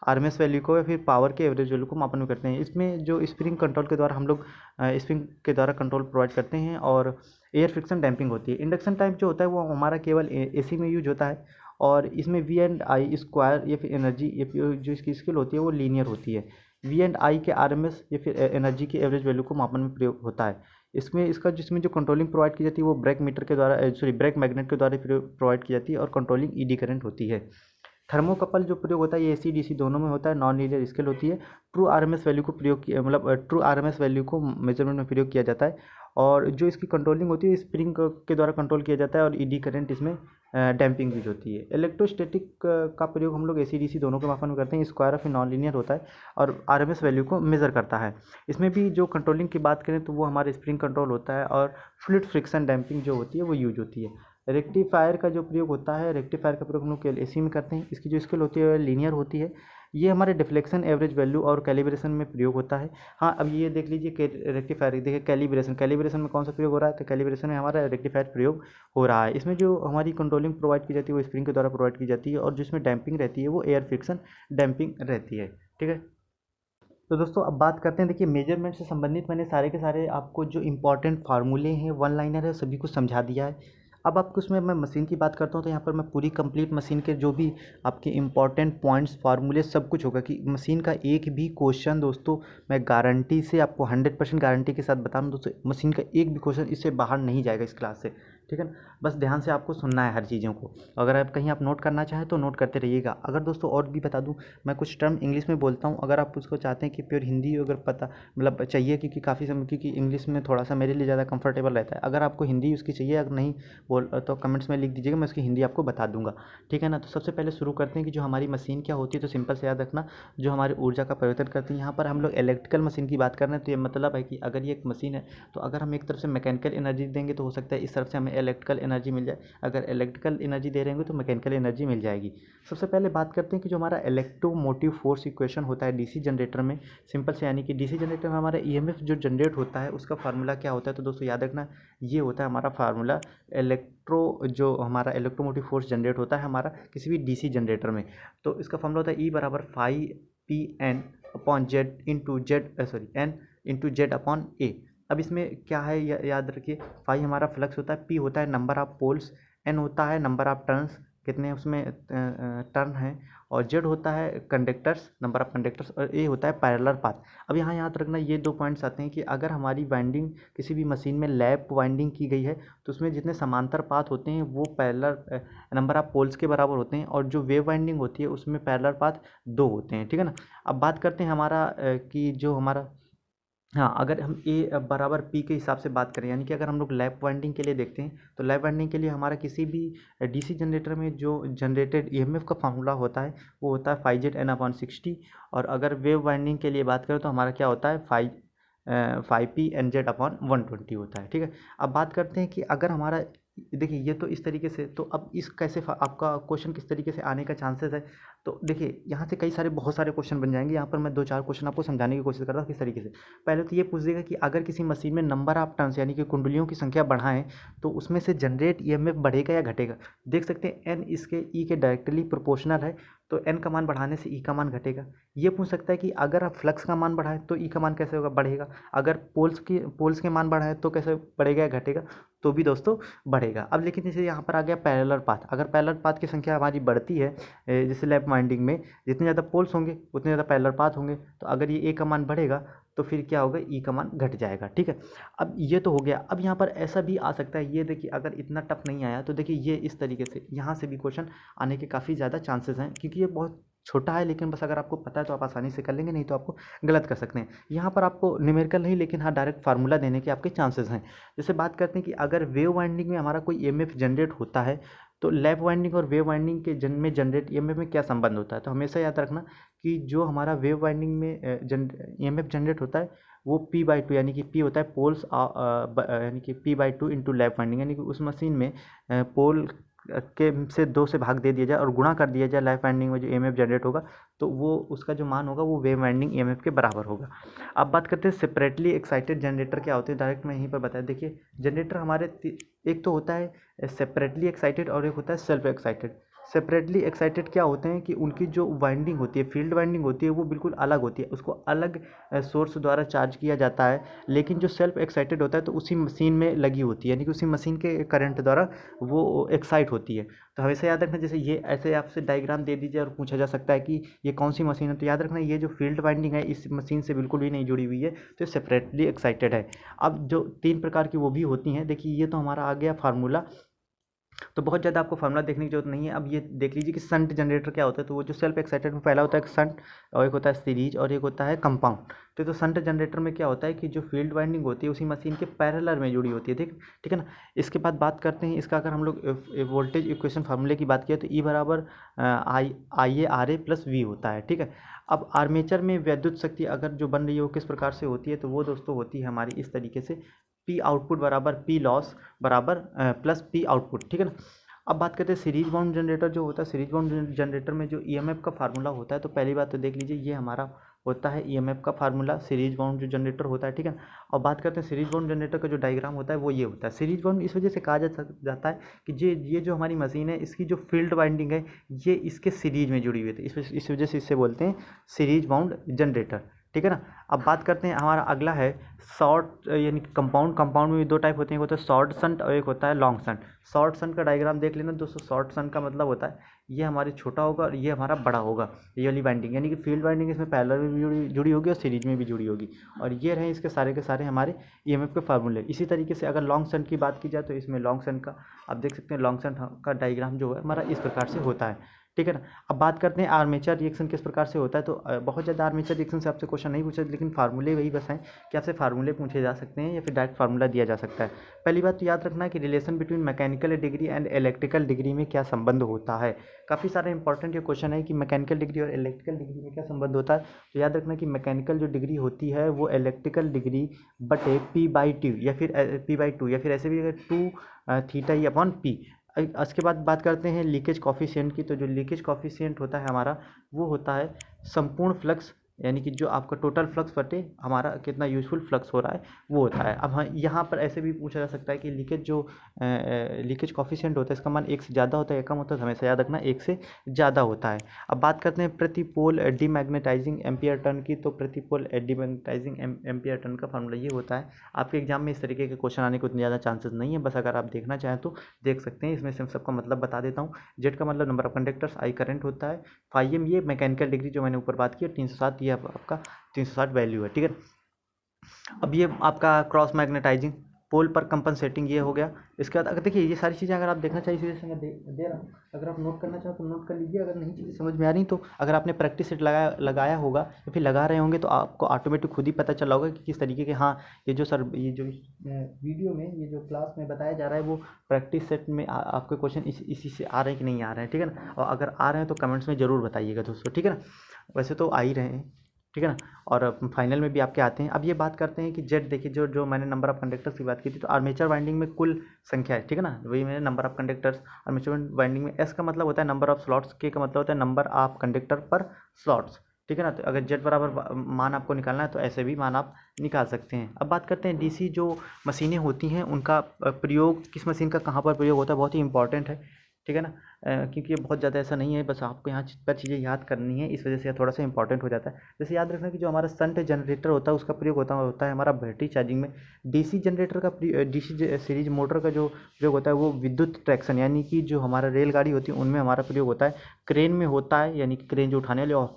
आरएमएस वैल्यू को या फिर पावर के एवरेज वैल्यू को मापन में करते हैं। इसमें जो स्प्रिंग कंट्रोल के द्वारा हम लोग स्प्रिंग के द्वारा कंट्रोल प्रोवाइड करते हैं, और एयर फ्रिक्शन डैम्पिंग होती है। इंडक्शन टाइप जो होता है वो हमारा केवल एसी में यूज होता है, और इसमें वी एंड आई स्क्वायर या फिर एनर्जी या फिर जो इसकी स्केल होती है वो लीनियर होती है। वी एंड आई के आरएमएस या फिर एनर्जी की एवरेज वैल्यू को मापन में प्रयोग होता है। जिसमें जो कंट्रोलिंग प्रोवाइड की जाती है वो ब्रेक मीटर के द्वारा ब्रेक मैग्नेट के द्वारा प्रोवाइड की जाती है, और कंट्रोलिंग ईडी करंट होती है। थर्मोकपल जो प्रयोग होता है ये एसी डीसी दोनों में होता है, नॉन लीनियर स्केल होती है। ट्रू आरएमएस वैल्यू को प्रयोग किया मतलब ट्रू आरएमएस वैल्यू को मेजरमेंट में प्रयोग किया जाता है, और जो इसकी कंट्रोलिंग होती है स्प्रिंग के द्वारा कंट्रोल किया जाता है, और ईडी करंट इसमें डैम्पिंग भी होती है। इलेक्ट्रोस्टैटिक का प्रयोग हम लोग एसी डीसी दोनों के मापन में करते हैं। स्क्वायर ऑफ नॉन लीनियर होता है, और आरएमएस वैल्यू को मेजर करता है। इसमें भी जो कंट्रोलिंग की बात करें तो वो हमारे स्प्रिंग कंट्रोल होता है, और फ्लूइड फ्रिक्शन डैम्पिंग जो होती है वो यूज होती है। रेक्टिफायर का जो प्रयोग होता है, रेक्टिफायर का प्रयोग हम लोग एसी में करते हैं। इसकी जो स्केल होती है लीनियर होती है। ये हमारे डिफ्लेक्शन एवरेज वैल्यू और कैलिब्रेशन में प्रयोग होता है। हाँ, अब ये देख लीजिए रेक्टिफायर, देखिए कैलिब्रेशन में कौन सा प्रयोग हो रहा है, तो कैलिब्रेशन में हमारा रेक्टिफायर प्रयोग हो रहा है। इसमें जो हमारी कंट्रोलिंग प्रोवाइड की जाती है वो स्प्रिंग के द्वारा प्रोवाइड की जाती है, और जिसमें डैम्पिंग रहती है वो एयर फ्रिक्शन डैम्पिंग रहती है। ठीक है। तो दोस्तों अब बात करते हैं, देखिए मेजरमेंट से संबंधित मैंने सारे के सारे आपको जो इंपॉर्टेंट फार्मूले हैं, वन लाइनर है, सभी को समझा दिया है। अब आपको उसमें मैं मशीन की बात करता हूँ, तो यहाँ पर मैं पूरी कंप्लीट मशीन के जो भी आपके इंपॉर्टेंट पॉइंट्स फार्मूले सब कुछ होगा, कि मशीन का एक भी क्वेश्चन दोस्तों मैं गारंटी से आपको 100% गारंटी के साथ बता रहा हूँ दोस्तों, मशीन का एक भी क्वेश्चन इससे बाहर नहीं जाएगा इस क्लास से। ठीक है ना। बस ध्यान से आपको सुनना है हर चीज़ों को। अगर आप कहीं आप नोट करना चाहें तो नोट करते रहिएगा। अगर दोस्तों और भी बता दूं, मैं कुछ टर्म इंग्लिश में बोलता हूं, अगर आप उसको चाहते हैं कि प्योर हिंदी अगर पता मतलब चाहिए, क्योंकि काफ़ी समय क्योंकि इंग्लिश में थोड़ा सा मेरे लिए ज़्यादा कंफर्टेबल रहता है। अगर आपको हिंदी उसकी चाहिए, अगर नहीं बोल तो कमेंट्स में लिख दीजिएगा, मैं उसकी हिंदी आपको बता दूंगा। ठीक है ना। तो सबसे पहले शुरू करते हैं कि जो हमारी मशीन क्या होती है, तो सिंपल से याद रखना, जो हमारी ऊर्जा का परिवर्तन करती है। यहाँ पर हम लोग इलेक्ट्रिकल मशीन की बात कर रहे हैं, तो ये मतलब है कि अगर ये एक मशीन है, तो अगर हम एक तरफ से मैकेनिकल एनर्जी देंगे तो हो सकता है इस तरफ से हमें इलेक्ट्रिकल एनर्जी मिल जाए, अगर इलेक्ट्रिकल एनर्जी दे रहे होंगे तो मैकेनिकल एनर्जी मिल जाएगी। सबसे पहले बात करते हैं कि जो हमारा इलेक्ट्रोमोटिव फोर्स इक्वेशन होता है डीसी जनरेटर में, सिंपल से यानी कि डीसी जनरेटर में हमारा ईएमएफ जो जनरेट होता है उसका फार्मूला क्या होता है। तो दोस्तों याद रखना, ये होता है हमारा फार्मूला जो हमारा इलेक्ट्रोमोटिव फोर्स जनरेट होता है हमारा किसी भी डीसी जनरेटर में, तो इसका फार्मूला होता है E बराबर phi P N upon Z into N into Z upon A. अब इसमें क्या है याद रखिए, फाई हमारा फ्लक्स होता है, पी होता है नंबर ऑफ पोल्स, एन होता है नंबर ऑफ टर्न्स, कितने उसमें टर्न हैं, और जेड होता है कंडक्टर्स, नंबर ऑफ कंडक्टर्स, और ए होता है पैरेलल पाथ। अब यहाँ याद रखना ये 2 पॉइंट्स आते हैं कि अगर हमारी वाइंडिंग किसी भी मशीन में लैप वाइंडिंग की गई है तो उसमें जितने समांतर पाथ होते हैं वो पैरेलल नंबर ऑफ पोल्स के बराबर होते हैं, और जो वेव वाइंडिंग होती है उसमें पैरेलल पाथ 2 होते हैं, ठीक है ना। अब बात करते हैं हमारा कि जो हमारा हाँ, अगर हम ए बराबर पी के हिसाब से बात करें, यानी कि अगर हम लोग लैप वाइंडिंग के लिए देखते हैं तो लैप वाइंडिंग के लिए हमारा किसी भी डीसी जनरेटर में जो जनरेटेड ईएमएफ का फार्मूला होता है वो होता है 5ZN/60, और अगर वेव वाइंडिंग के लिए बात करें तो हमारा क्या होता है 5PNZ/120 होता है, ठीक है। अब बात करते हैं कि अगर हमारा देखिए ये तो इस तरीके से, तो अब इस कैसे आपका क्वेश्चन किस तरीके से आने का चांसेस है, तो देखिए यहाँ से कई सारे बहुत सारे क्वेश्चन बन जाएंगे। यहाँ पर मैं 2-4 क्वेश्चन आपको समझाने की कोशिश कर रहा हूँ किस तरीके से। पहले तो ये पूछ देगा कि अगर किसी मशीन में नंबर ऑफ टर्न्स यानी कि कुंडलियों की संख्या बढ़ाएं तो उसमें से जनरेट ईएमएफ बढ़ेगा या घटेगा। देख सकते हैं एन इसके ई के डायरेक्टली प्रोपोर्शनल है, तो एन का मान बढ़ाने से ई का मान घटेगा। ये पूछ सकता है कि अगर आप फ्लक्स का मान बढ़ाएं तो ई का मान कैसे होगा, बढ़ेगा। अगर पोल्स के मान बढ़ाएं तो कैसे बढ़ेगा या घटेगा, तो भी दोस्तों बढ़ेगा। अब लेकिन जैसे यहाँ पर आ गया पैरेलल पाथ, अगर पैरेलल पाथ की संख्या हमारी बढ़ती है जैसे लैप वाइंडिंग में जितने ज़्यादा पोल्स होंगे उतने ज़्यादा पैरेलल पाथ होंगे, तो अगर ये ए का मान बढ़ेगा तो फिर क्या होगा, ई का मान घट जाएगा, ठीक है। अब ये तो हो गया। अब यहाँ पर ऐसा भी आ सकता है, ये देखिए अगर इतना टफ नहीं आया तो देखिए ये इस तरीके से यहाँ से भी क्वेश्चन आने के काफ़ी ज़्यादा चांसेस हैं, क्योंकि ये बहुत छोटा है, लेकिन बस अगर आपको पता है तो आप आसानी से कर लेंगे, नहीं तो आपको गलत कर सकते हैं। यहाँ पर आपको न्यूमेरिकल नहीं लेकिन हाँ डायरेक्ट फार्मूला देने के आपके चांसेस हैं। जैसे बात करते हैं कि अगर वेव वाइंडिंग में हमारा कोई ईएमएफ जनरेट होता है तो लैप वाइंडिंग और वेव वाइंडिंग के में जनरेट ईएमएफ में क्या संबंध होता है। तो हमेशा याद रखना कि जो हमारा वेव वाइंडिंग में ईएमएफ जनरेट होता है वो P/2 यानी कि P होता है पोल्स यानी कि P/2 इंटू लैप वाइंडिंग, यानी कि उस मशीन में पोल के से 2 से भाग दे दिया जाए और गुणा कर दिया जाए लैप वाइंडिंग में जो ईएमएफ जनरेट होगा, तो वो उसका जो मान होगा वो वेव वाइंडिंग ईएमएफ के बराबर होगा। अब बात करते हैं सेपरेटली एक्साइटेड जनरेटर क्या होते हैं, डायरेक्ट मैं यहीं पर बताया। देखिए जनरेटर हमारे एक तो होता है सेपरेटली एक्साइटेड और एक होता है सेल्फ एक्साइटेड। सेपरेटली एक्साइटेड क्या होते हैं कि उनकी जो वाइंडिंग होती है, फील्ड वाइंडिंग होती है, वो बिल्कुल अलग होती है, उसको अलग सोर्स द्वारा चार्ज किया जाता है। लेकिन जो सेल्फ एक्साइटेड होता है तो उसी मशीन में लगी होती है, यानी कि उसी मशीन के करंट द्वारा वो एक्साइट होती है। तो हमेशा याद रखना, जैसे ये ऐसे आपसे डायग्राम दे दीजिए और पूछा जा सकता है कि ये कौन सी मशीन है, तो याद रखना ये जो फील्ड वाइंडिंग है इस मशीन से बिल्कुल भी नहीं जुड़ी हुई है, तो सेपरेटली एक्साइटेड है। अब जो 3 प्रकार की वो भी होती हैं, देखिए ये तो हमारा आ गया फार्मूला, तो बहुत ज़्यादा आपको फार्मूला देखने की जरूरत नहीं है। अब ये देख लीजिए कि शंट जनरेटर क्या होता है, तो वो जो सेल्फ एक्साइटेड में पहला होता है शंट, और एक होता है सीरीज, और एक होता है कंपाउंड। तो शंट जनरेटर में क्या होता है कि जो फील्ड वाइंडिंग होती है उसी मशीन के पैरेलल में जुड़ी होती है, ठीक है ना। इसके बाद बात करते हैं इसका, अगर हम लोग वोल्टेज इक्वेशन फार्मूले की बात किया तो ई बराबर IA+V होता है, ठीक है। अब आर्मेचर में विद्युत शक्ति अगर जो बन रही है वो किस प्रकार से होती है, तो वो दोस्तों होती है हमारी इस तरीके से, P आउटपुट बराबर P लॉस बराबर प्लस P आउटपुट, ठीक है ना। अब बात करते हैं सीरीज बाउंड जनरेटर जो होता है। सीरीज बाउंड जनरेटर में जो ईएमएफ का फार्मूला होता है, तो पहली बात तो देख लीजिए ये हमारा होता है ईएमएफ का फार्मूला, सीरीज बाउंड जो जनरेटर होता है, ठीक है। और बात करते हैं सीरीज बाउंड जनरेटर का जो डायग्राम होता है वो ये होता है। सीरीज बाउंड इस वजह से कहा जाता है कि ये जो हमारी मशीन है इसकी जो फील्ड वाइंडिंग है ये इसके सीरीज में जुड़ी हुई है, इस वजह से इसे बोलते हैं सीरीज बाउंड जनरेटर, ठीक है ना। अब बात करते हैं हमारा अगला है शॉर्ट यानी कंपाउंड। कंपाउंड में भी 2 टाइप होते हैं, एक होता है शॉर्ट शंट और एक होता है लॉन्ग शंट। शॉर्ट शंट का डायग्राम देख लेना दोस्तों। शॉर्ट शंट का मतलब होता है ये हमारे छोटा होगा और ये हमारा बड़ा होगा, ये वाली वाइंडिंग, यानी कि फील्ड वाइंडिंग इसमें पैरेलल में भी जुड़ी होगी और सीरीज में भी जुड़ी होगी, और ये रहे इसके सारे के सारे हमारे ईएमएफ के फार्मूले। इसी तरीके से अगर लॉन्ग शंट की बात की जाए तो इसमें लॉन्ग शंट का आप देख सकते हैं, लॉन्ग शंट का डायग्राम जो है हमारा इस प्रकार से होता है, ठीक है ना। अब बात करते हैं आर्मेचर रिएक्शन किस प्रकार से होता है। तो बहुत ज़्यादा आर्मेचर रिएक्शन से आपसे क्वेश्चन नहीं पूछा, लेकिन फार्मूले वही बस हैं कि आपसे फार्मूले पूछे जा सकते हैं या फिर डायरेक्ट फार्मूला दिया जा सकता है। पहली बात तो याद रखना है कि relation between mechanical degree and electrical degree में क्या संबंध होता है। काफ़ी सारे इंपॉर्टेंट ये क्वेश्चन है कि मैकेनिकल डिग्री और इलेक्ट्रिकल डिग्री में क्या संबंध होता है। तो याद रखना कि मैकेनिकल जो डिग्री होती है वो इलेक्ट्रिकल डिग्री बटे P/2 या फिर P/2 या फिर ऐसे भी अगर 2 थीटा ई अपॉन पी। इसके बाद बात करते हैं लीकेज कॉफिशिएंट की। तो जो लीकेज कॉफिशिएंट होता है हमारा, वो होता है संपूर्ण फ्लक्स, यानी कि जो आपका टोटल फ्लक्स बटे हमारा कितना यूजफुल फ्लक्स हो रहा है वो होता है। अब हाँ, यहाँ पर ऐसे भी पूछा जा सकता है कि लीकेज जो लीकेज कॉफिशिएंट होता है इसका मान 1 से ज़्यादा होता है या कम होता है। तो हमेशा याद रखना 1 से ज़्यादा होता है। अब बात करते हैं प्रति पोल डीमैग्नेटाइजिंग एम्पियर टर्न की। तो प्रति पोल डीमैग्नेटाइजिंग एम्पियर टर्न का फार्मूला ये होता है। आपके एग्जाम में इस तरीके के क्वेश्चन आने के उतने ज़्यादा चांसेस नहीं है, बस अगर आप देखना चाहें तो देख सकते हैं। इसमें से सबका मतलब बता देता हूँ। जेड का मतलब number of conductors, I current होता है, फाई एम ये मैकेनिकल डिग्री जो मैंने ऊपर बात की, 307 ये आपका 360 वैल्यू है। ठीक है। अब ये आपका क्रॉस मैग्नेटाइजिंग पोल पर कंपनसेटिंग ये हो गया। इसके बाद अगर देखिए ये सारी चीज़ें अगर आप देखना चाहिए इसी वजह से मैं दे रहा हूँ। अगर आप नोट करना चाहो तो नोट कर लीजिए, अगर नहीं चीज़ें समझ में आ रही तो अगर आपने प्रैक्टिस सेट लगाया होगा या फिर लगा रहे होंगे तो आपको ऑटोमेटिक खुद ही पता चला होगा कि किस तरीके के, हाँ ये जो सर ये जो वीडियो में ये जो क्लास में बताया जा रहा है वो प्रैक्टिस सेट में आपके क्वेश्चन इसी से आ रहे हैं कि नहीं आ रहे हैं। ठीक है ना। और अगर आ रहे हैं तो कमेंट्स में ज़रूर बताइएगा दोस्तों। ठीक है ना। वैसे तो आ ही रहे हैं। ठीक है ना। और फाइनल में भी आपके आते हैं। अब ये बात करते हैं कि जेड, देखिए जो जो मैंने नंबर ऑफ कंडक्टर्स की बात की थी, तो आर्मेचर वाइंडिंग में कुल संख्या है। ठीक है ना। वही मैंने number of conductors, armature winding में एस का मतलब होता है नंबर ऑफ स्लॉट्स, के का मतलब होता है नंबर ऑफ कंडक्टर पर स्लॉट्स। ठीक है ना। तो अगर जेड बराबर मान आपको निकालना है तो ऐसे भी मान आप निकाल सकते हैं। अब बात करते हैं डीसी जो मशीनें होती हैं उनका प्रयोग, किस मशीन का कहाँ पर प्रयोग होता है, बहुत ही इंपॉर्टेंट है। ठीक है ना। क्योंकि ये बहुत ज़्यादा ऐसा नहीं है, बस आपको यहाँ पर चीज़ें याद करनी है, इस वजह से थोड़ा सा इंपॉर्टेंट हो जाता है। जैसे याद रखना कि जो हमारा शंट जनरेटर होता है उसका प्रयोग होता है हमारा बैटरी चार्जिंग में। डीसी जनरेटर का डीसी सीरीज मोटर का जो प्रयोग होता है वो विद्युत ट्रैक्शन, यानी कि जो हमारा रेलगाड़ी होती है उनमें हमारा प्रयोग होता है। क्रेन में होता है, यानी कि क्रेन जो उठाने वाले, और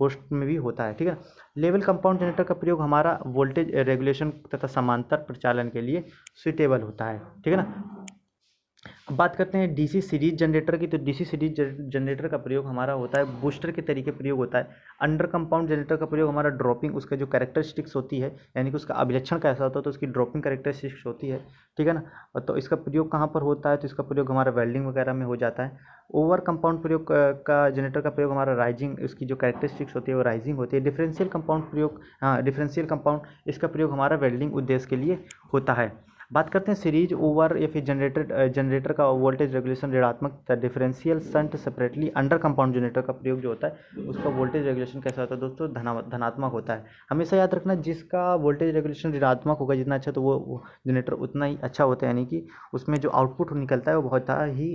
होस्ट में भी होता है। ठीक है। लेवल कंपाउंड जनरेटर का प्रयोग हमारा वोल्टेज रेगुलेशन तथा समांतर प्रचालन के लिए सुइटेबल होता है। ठीक है ना। अब बात करते हैं डीसी सीरीज जनरेटर की। तो डीसी सीरीज जनरेटर का प्रयोग हमारा होता है बूस्टर के तरीके प्रयोग होता है। अंडर कंपाउंड जनरेटर का प्रयोग हमारा ड्रॉपिंग, उसका जो कैरेक्टरिस्टिक्स होती है, यानी कि उसका अभिलक्षण कैसा होता है, तो उसकी ड्रॉपिंग कैरेक्टरिस्टिक्स होती है। ठीक है ना। तो इसका प्रयोग कहाँ पर होता है, तो इसका प्रयोग हमारा वेल्डिंग वगैरह में हो जाता है। ओवर कंपाउंड प्रयोग का जनरेटर का प्रयोग हमारा राइजिंग, उसकी जो कैरेक्टरिस्टिक्स होती है वो राइजिंग होती है। डिफरेंशियल कंपाउंड प्रयोग, हाँ डिफरेंशियल कंपाउंड, इसका प्रयोग हमारा वेल्डिंग उद्देश्य के लिए होता है। बात करते हैं सीरीज ओवर या फिर जनरेटर का वोल्टेज रेगुलेशन ऋणात्मक, differential shunt separately. Under compound generator का प्रयोग जो होता है उसका वोल्टेज रेगुलेशन कैसा होता है दोस्तों, धनात्मक होता है। हमेशा याद रखना जिसका वोल्टेज रेगुलेशन ऋणात्मक होगा जितना अच्छा, तो वो जनरेटर उतना ही अच्छा होता है, यानी कि उसमें जो आउटपुट निकलता है वो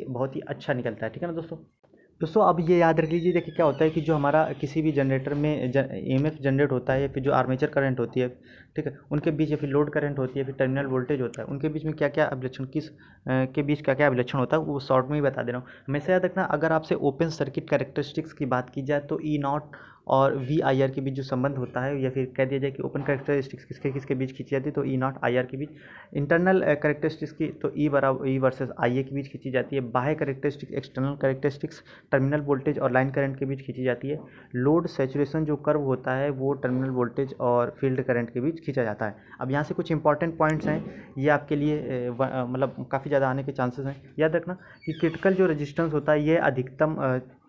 बहुत ही अच्छा निकलता है। ठीक है ना दोस्तों। अब ये याद रख लीजिए, देखिए क्या होता है कि जो हमारा किसी भी जनरेटर में ईएमएफ जनरेट होता है या फिर जो आर्मेचर करंट होती है, ठीक है, उनके बीच, या फिर लोड करंट होती है, फिर टर्मिनल वोल्टेज होता है, उनके बीच में क्या क्या अभिलक्षण, के बीच क्या क्या अभिलक्षण होता है वो शॉर्ट में ही बता दे रहा हूँ। हमेशा याद रखना, अगर आपसे ओपन सर्किट कैरेक्टरिस्टिक्स की बात की जाए तो ई नॉट और वी आई आर के बीच जो संबंध होता है, या फिर कह दिया जाए कि ओपन कैरेक्टरिस्टिक्स किसके किसके बीच खींची जाती है, तो ई नॉट आई आर के बीच। इंटरनल कैरेक्टरिस्टिक्स की तो ई बराबर ई वर्सेस आई ए के बीच खींची जाती है। बाह्य characteristics, external characteristics terminal voltage और लाइन करंट के बीच खींची जाती है। लोड सैचुरेशन जो कर्व होता है वो टर्मिनल वोल्टेज और फील्ड करंट के बीच खींचा जाता है। अब यहाँ से कुछ इंपॉर्टेंट पॉइंट्स हैं, ये आपके लिए मतलब काफ़ी ज़्यादा आने के चांसेस हैं। याद रखना कि क्रिटिकल जो रेजिस्टेंस होता है ये अधिकतम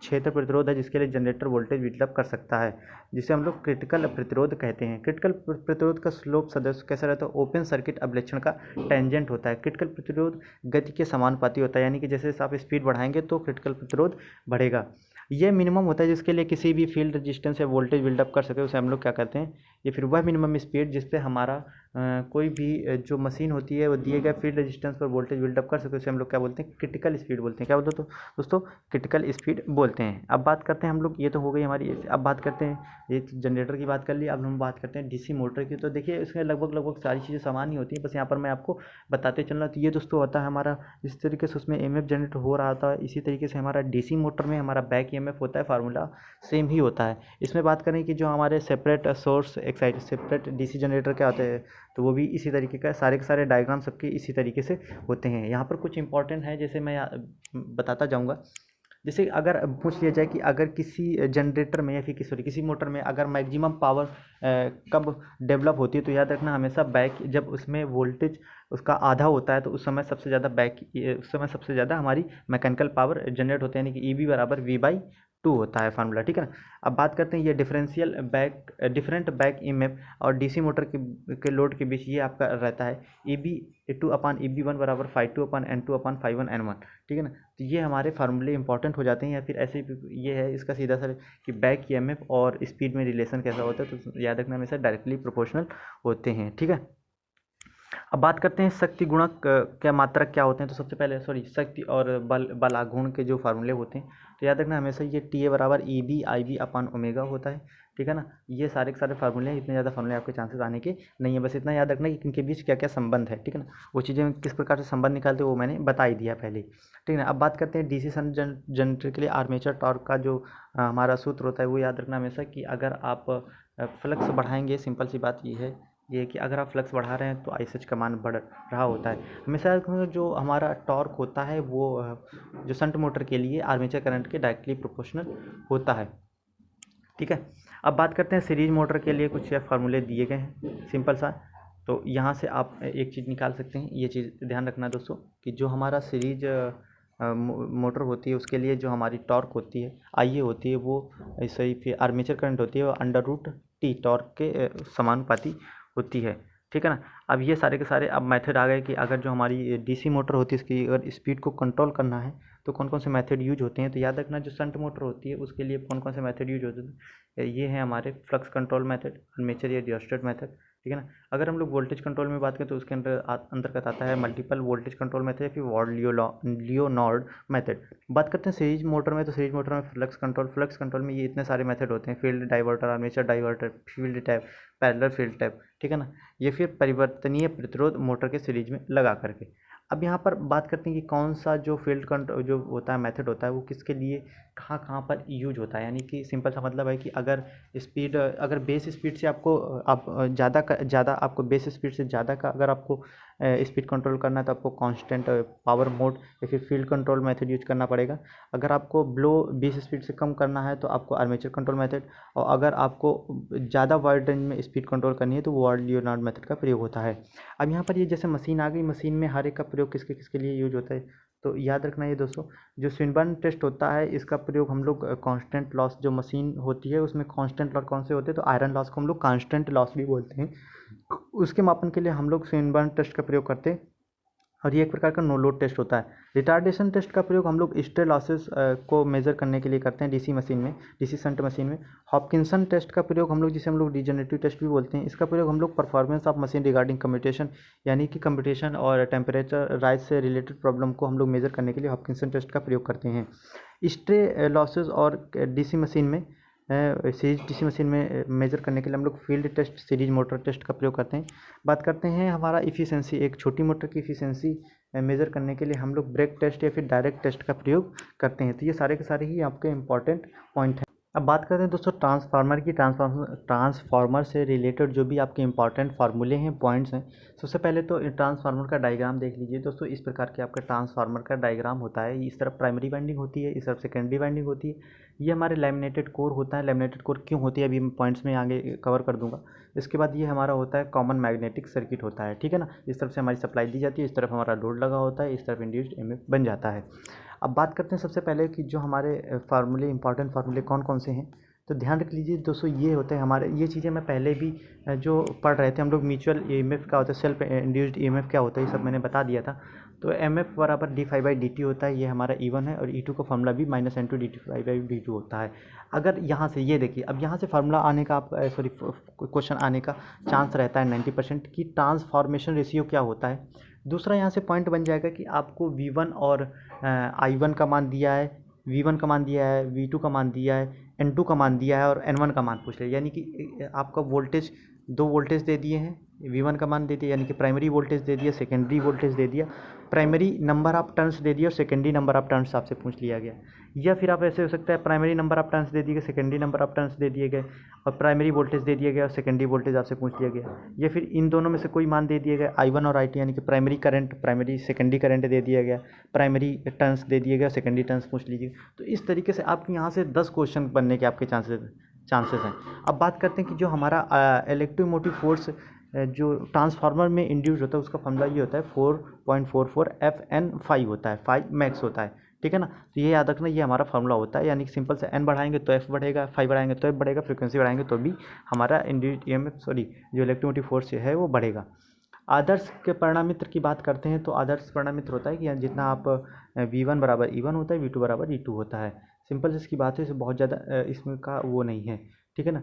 क्षेत्र प्रतिरोध है जिसके लिए जनरेटर वोल्टेज विकल्प कर सकता है, जिसे हम लोग क्रिटिकल प्रतिरोध कहते हैं। क्रिटिकल प्रतिरोध का स्लोप सदस्य कैसा रहता है, ओपन सर्किट अभिलक्षण का टेंजेंट होता है। क्रिटिकल प्रतिरोध गति के समानुपाती होता है, यानी कि जैसे जैसे आप स्पीड बढ़ाएंगे तो क्रिटिकल प्रतिरोध बढ़ेगा। ये मिनिमम होता है जिसके लिए किसी भी फील्ड रेजिस्टेंस या वोल्टेज बिल्डअप कर सके, उसे हम लोग क्या कहते हैं, ये फिर वह मिनिमम स्पीड जिस पे हमारा कोई भी जो मशीन होती है वो दिए गए फील्ड रेजिस्टेंस पर वोल्टेज बिल्डअप कर सके, उसे हम लोग क्या बोलते हैं, क्रिटिकल स्पीड बोलते हैं। क्या बोलते हैं तो दोस्तों, क्रिटिकल स्पीड बोलते हैं। अब बात करते हैं हम लोग, ये तो हो गई हमारी, अब बात करते हैं, ये जनरेटर की बात कर ली, अब हम बात करते हैं डीसी मोटर की। तो देखिए इसमें लगभग सारी चीज़ें समान ही होती हैं, बस यहाँ पर मैं आपको बताते चलना। तो ये दोस्तों होता है हमारा, जिस तरीके से उसमें ईएमएफ जनरेट हो रहा था, इसी तरीके से हमारा डीसी मोटर में हमारा बैक ईएमएफ होता है, फार्मूला सेम ही होता है। इसमें बात करें कि जो हमारे separate source excite separate DC generator क्या होते हैं, तो वो भी इसी तरीके का, सारे के सारे डायग्राम सबके इसी तरीके से होते हैं। यहाँ पर कुछ इंपॉर्टेंट है, जैसे मैं बताता जाऊँगा। जैसे अगर पूछ लिया जाए कि अगर किसी जनरेटर में या फिर किसी मोटर में अगर मैक्सिमम पावर कब डेवलप होती है, तो याद रखना हमेशा बैक, जब उसमें वोल्टेज उसका आधा होता है तो उस समय सबसे ज़्यादा उस समय सबसे ज़्यादा हमारी मैकेनिकल पावर जनरेट होती है, यानी कि EB बराबर V/2 होता है फार्मूला, ठीक है ना। अब बात करते हैं ये डिफरेंट बैक EMF और DC मोटर के लोड के बीच ये आपका रहता है EB2/EB1 बराबर ∅2/N2/∅1N1, ठीक है ना। तो ये हमारे फार्मूले इंपॉर्टेंट हो जाते हैं, या फिर ऐसे ये है इसका सीधा सा कि बैक EMF और स्पीड में रिलेशन कैसा होता है, तो याद रखना हमेशा डायरेक्टली प्रोपोर्शनल होते हैं, ठीक है। अब बात करते हैं शक्ति गुणक क्या मात्रक क्या होते हैं। तो सबसे पहले शक्ति और बल आघूर्ण के जो फार्मूले होते हैं, तो याद रखना हमेशा ये TA बराबर EB/IB/ओमेगा होता है, ठीक है ना। ये सारे के सारे फार्मूले हैं, इतने ज़्यादा फार्मूले आपके चांसेस आने के नहीं है, बस इतना याद रखना कि इनके बीच क्या क्या संबंध है, ठीक है ना। वो चीज़ें किस प्रकार से संबंध निकालते हैं वो मैंने बता ही दिया पहले, ठीक है ना। अब बात करते हैं DC जनरेटर के लिए आर्मेचर टॉर्क का जो हमारा सूत्र होता है, वो याद रखना हमेशा कि अगर आप फ्लक्स बढ़ाएंगे, सिंपल सी बात ये कि अगर आप फ्लक्स बढ़ा रहे हैं तो ISH का मान बढ़ रहा होता है हमेशा। जो हमारा टॉर्क होता है वो जो शंट मोटर के लिए आर्मेचर करंट के डायरेक्टली प्रोपोर्शनल होता है, ठीक है। अब बात करते हैं सीरीज मोटर के लिए कुछ फार्मूले दिए गए हैं सिंपल सा। तो यहाँ से आप एक चीज़ निकाल सकते हैं, ये चीज़ ध्यान रखना दोस्तों कि जो हमारा सीरीज मोटर होती है उसके लिए जो हमारी टॉर्क होती है IA होती है, वो ऐसे ही फिर आर्मेचर करंट होती है वो √T टॉर्क के समानुपाती होती है, ठीक है ना। अब ये सारे के सारे अब मेथड आ गए कि अगर जो हमारी DC मोटर होती है इसकी अगर स्पीड को कंट्रोल करना है तो कौन कौन से मेथड यूज होते हैं। तो याद रखना जो शंट मोटर होती है उसके लिए कौन कौन से मेथड यूज होते हैं, ये है हमारे फ्लक्स कंट्रोल मेथड, आर्मेचर या रियोस्टेट मेथड, ठीक है ना। अगर हम लोग वोल्टेज कंट्रोल में बात करें तो उसके अंतर्गत आता है मल्टीपल वोल्टेज कंट्रोल मेथड या फिर लियोनार्ड मेथड। बात करते हैं सीरीज मोटर में, तो सीरीज मोटर में फ्लक्स कंट्रोल में ये इतने सारे मेथड होते हैं, field diverter, armature diverter, field tap, parallel field tap, ठीक है ना। ये फिर परिवर्तनीय प्रतिरोध मोटर के सीरीज में लगा करके। अब यहाँ पर बात करते हैं कि कौन सा जो फील्ड कंट्रोल जो होता है मेथड होता है वो किसके लिए कहाँ कहाँ पर यूज होता है, यानी कि सिंपल सा मतलब है कि अगर बेस स्पीड से आपको आप ज़्यादा आपको बेस स्पीड से ज़्यादा का अगर आपको स्पीड कंट्रोल करना है तो आपको कांस्टेंट पावर मोड या फिर फील्ड कंट्रोल मेथड यूज करना पड़ेगा। अगर आपको ब्लो बेस स्पीड से कम करना है तो आपको आर्मेचर कंट्रोल मेथड, और अगर आपको ज़्यादा वाइड रेंज में स्पीड कंट्रोल करनी है तो वो लियोनार्ड मेथड का प्रयोग होता है। अब यहाँ पर ये जैसे मशीन आ गई, मशीन में हर एक का प्रयोग किसके किसके लिए यूज होता है। तो याद रखना ये दोस्तों जो स्विनबर्न टेस्ट होता है इसका प्रयोग हम लोग कांस्टेंट लॉस जो मशीन होती है उसमें कांस्टेंट लॉस कौन से होते हैं, तो आयरन लॉस को हम लोग कांस्टेंट लॉस भी बोलते हैं, उसके मापन के लिए हम लोग स्विनबर्न टेस्ट का प्रयोग करते हैं। और ये एक प्रकार का नो लोड टेस्ट होता है। रिटार्डेशन टेस्ट का प्रयोग हम लोग स्टे लॉसेस को मेजर करने के लिए करते हैं DC मशीन में, DC शंट मशीन में। हॉपकिंसन टेस्ट का प्रयोग हम लोग जिसे हम लोग डिजनरेटिव टेस्ट भी बोलते हैं, इसका प्रयोग हम लोग performance of machine regarding commutation, यानी कि कम्यूटेशन और टेम्परेचर राइज से रिलेटेड प्रॉब्लम को हम लोग मेजर करने के लिए हॉपकिंसन टेस्ट का प्रयोग करते हैं। स्टे लॉसेस और DC मशीन में सीरीज DC मशीन में मेजर करने के लिए हम लोग field test, series motor test का प्रयोग करते हैं। बात करते हैं हमारा इफ़िशेंसी, एक छोटी मोटर की इफ़िशेंसी मेजर करने के लिए हम लोग ब्रेक टेस्ट या फिर डायरेक्ट टेस्ट का प्रयोग करते हैं। तो ये सारे के सारे ही आपके इंपॉर्टेंट पॉइंट हैं। अब बात करते हैं दोस्तों ट्रांसफार्मर की। ट्रांसफार्मर से रिलेटेड जो भी आपके इंपॉर्टेंट फार्मूले हैं, पॉइंट्स हैं, सबसे पहले तो ट्रांसफार्मर का डायग्राम देख लीजिए दोस्तों। इस प्रकार के आपका ट्रांसफार्मर का डायग्राम होता है, इस तरफ प्राइमरी वाइंडिंग होती है, इस तरफ सेकेंडरी वाइंडिंग होती है। ये हमारे लैमिनेटेड कोर होता है। लैमिनेटेड कोर क्यों होती है अभी मैं पॉइंट्स में आगे कवर कर दूंगा। इसके बाद ये हमारा होता है कॉमन मैग्नेटिक सर्किट होता है, ठीक है ना। इस तरफ से हमारी सप्लाई दी जाती है, इस तरफ हमारा लोड लगा होता है, इस तरफ इंड्यूस्ड EMF बन जाता है। अब बात करते हैं सबसे पहले कि जो हमारे फार्मूले, इंपॉर्टेंट फार्मूले कौन कौन से हैं। तो ध्यान रख लीजिए दोस्तों, ये होते हैं हमारे, ये चीज़ें मैं पहले भी जो पढ़ रहे थे हम लोग, म्यूचुअल EMF क्या होता है, सेल्फ इंड्यूस्ड EMF क्या होता है, ये सब मैंने बता दिया था। तो MF बराबर d∅/dt होता है, ये हमारा E1 है, और E2 का फॉर्मूला भी -N2 d∅/dt होता है। अगर यहाँ से ये देखिए, अब यहाँ से फार्मूला आने का क्वेश्चन आने का चांस रहता है 90% कि ट्रांसफॉर्मेशन रेशियो क्या होता है। दूसरा यहाँ से पॉइंट बन जाएगा कि आपको V1 और I1 का मान दिया है, V1 का मान दिया है, V2 का मान दिया है, N2 का मान दिया है और N1 का मान पूछ लिया, यानी कि आपका वोल्टेज दो वोल्टेज दे दिए हैं, V1 का मान दे दिया, यानी कि प्राइमरी वोल्टेज दे दिया, सेकेंडरी वोल्टेज दे दिया, प्राइमरी नंबर ऑफ टर्न्स दे दिया और सेकेंडरी नंबर ऑफ टर्न्स आपसे पूछ लिया गया। या फिर आप ऐसे हो सकता है प्राइमरी नंबर ऑफ टर्न्स दे दिए गए, सेकेंडरी नंबर ऑफ टर्न्स दे दिए गए और प्राइमरी वोल्टेज दे दिया गया और सेकेंडरी वोल्टेज आपसे पूछ लिया गया। या फिर इन दोनों में से कोई मान दे दिए गए I1 और I2, यानी कि primary current, primary secondary current दे दिया गया, प्राइमरी टर्न्स दे दिए गए, सेकेंडरी टर्न्स पूछ लीजिए। तो इस तरीके से आपके यहाँ से 10 क्वेश्चन बनने के आपके चांसेस हैं। अब बात करते हैं कि जो हमारा इलेक्ट्रोमोटिव फोर्स जो ट्रांसफार्मर में इंड्यूस होता है उसका फॉर्मूला ये होता है 4.44 FN5 होता है, 5 मैक्स होता है, ठीक है ना। तो ये याद रखना, ये हमारा फार्मूला होता है, यानी कि सिंपल से n बढ़ाएंगे तो f बढ़ेगा, 5 बढ़ाएंगे तो f बढ़ेगा, फ्रीक्वेंसी बढ़ाएंगे तो भी हमारा इंड्यूस्ड EMF जो इलेक्ट्रोमोटिव फोर्स है वो बढ़ेगा। आदर्श के परिणामित्र की बात करते हैं तो आदर्श परिणामित्र होता है कि जितना आप V1 बराबर E1 होता है, V2 बराबर E2 होता है। सिंपल से इसकी बात है, इसे बहुत ज़्यादा इसमें का वो नहीं है, ठीक है ना।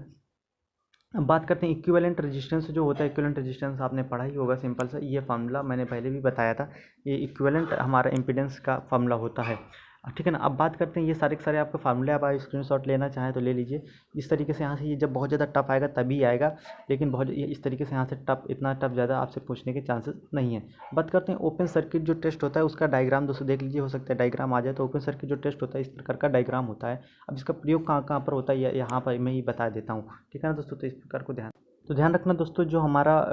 अब बात करते हैं इक्विवेलेंट रेजिस्टेंस जो होता है, इक्विवेलेंट रेजिस्टेंस आपने पढ़ा ही होगा। सिंपल सा ये फार्मूला मैंने पहले भी बताया था, ये इक्विवेलेंट हमारा इम्पीडेंस का फार्मूला होता है, ठीक है ना। अब बात करते हैं ये सारे के सारे आपके फार्मूले, आप स्क्रीनशॉट लेना चाहें तो ले लीजिए। इस तरीके से यहाँ से ये जब बहुत ज़्यादा टफ आएगा तभी आएगा, लेकिन बहुत इस तरीके से यहाँ से टफ, इतना टफ ज़्यादा आपसे पूछने के चांसेस नहीं है। बात करते हैं ओपन सर्किट जो टेस्ट होता है उसका डायग्राम दोस्तों देख लीजिए, हो सकता है डायग्राम आ जाए। तो ओपन सर्किट जो टेस्ट होता है इस प्रकार का डायग्राम होता है। अब इसका प्रयोग कहाँ कहाँ पर होता है यहाँ पर मैं ही बता देता हूँ, ठीक है ना दोस्तों। तो इस प्रकार को ध्यान रखना दोस्तों, जो हमारा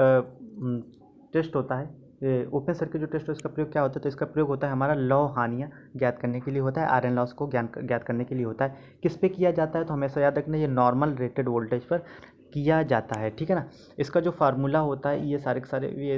टेस्ट होता है ओपन सर्किट जो टेस्ट है इसका प्रयोग क्या होता है, तो इसका प्रयोग होता है हमारा लौ हानियाँ ज्ञात करने के लिए होता है, आयरन लॉस को ज्ञात करने के लिए होता है। किस पे किया जाता है, तो हमेशा याद रखना ये नॉर्मल रेटेड वोल्टेज पर किया जाता है, ठीक है ना। इसका जो फार्मूला होता है ये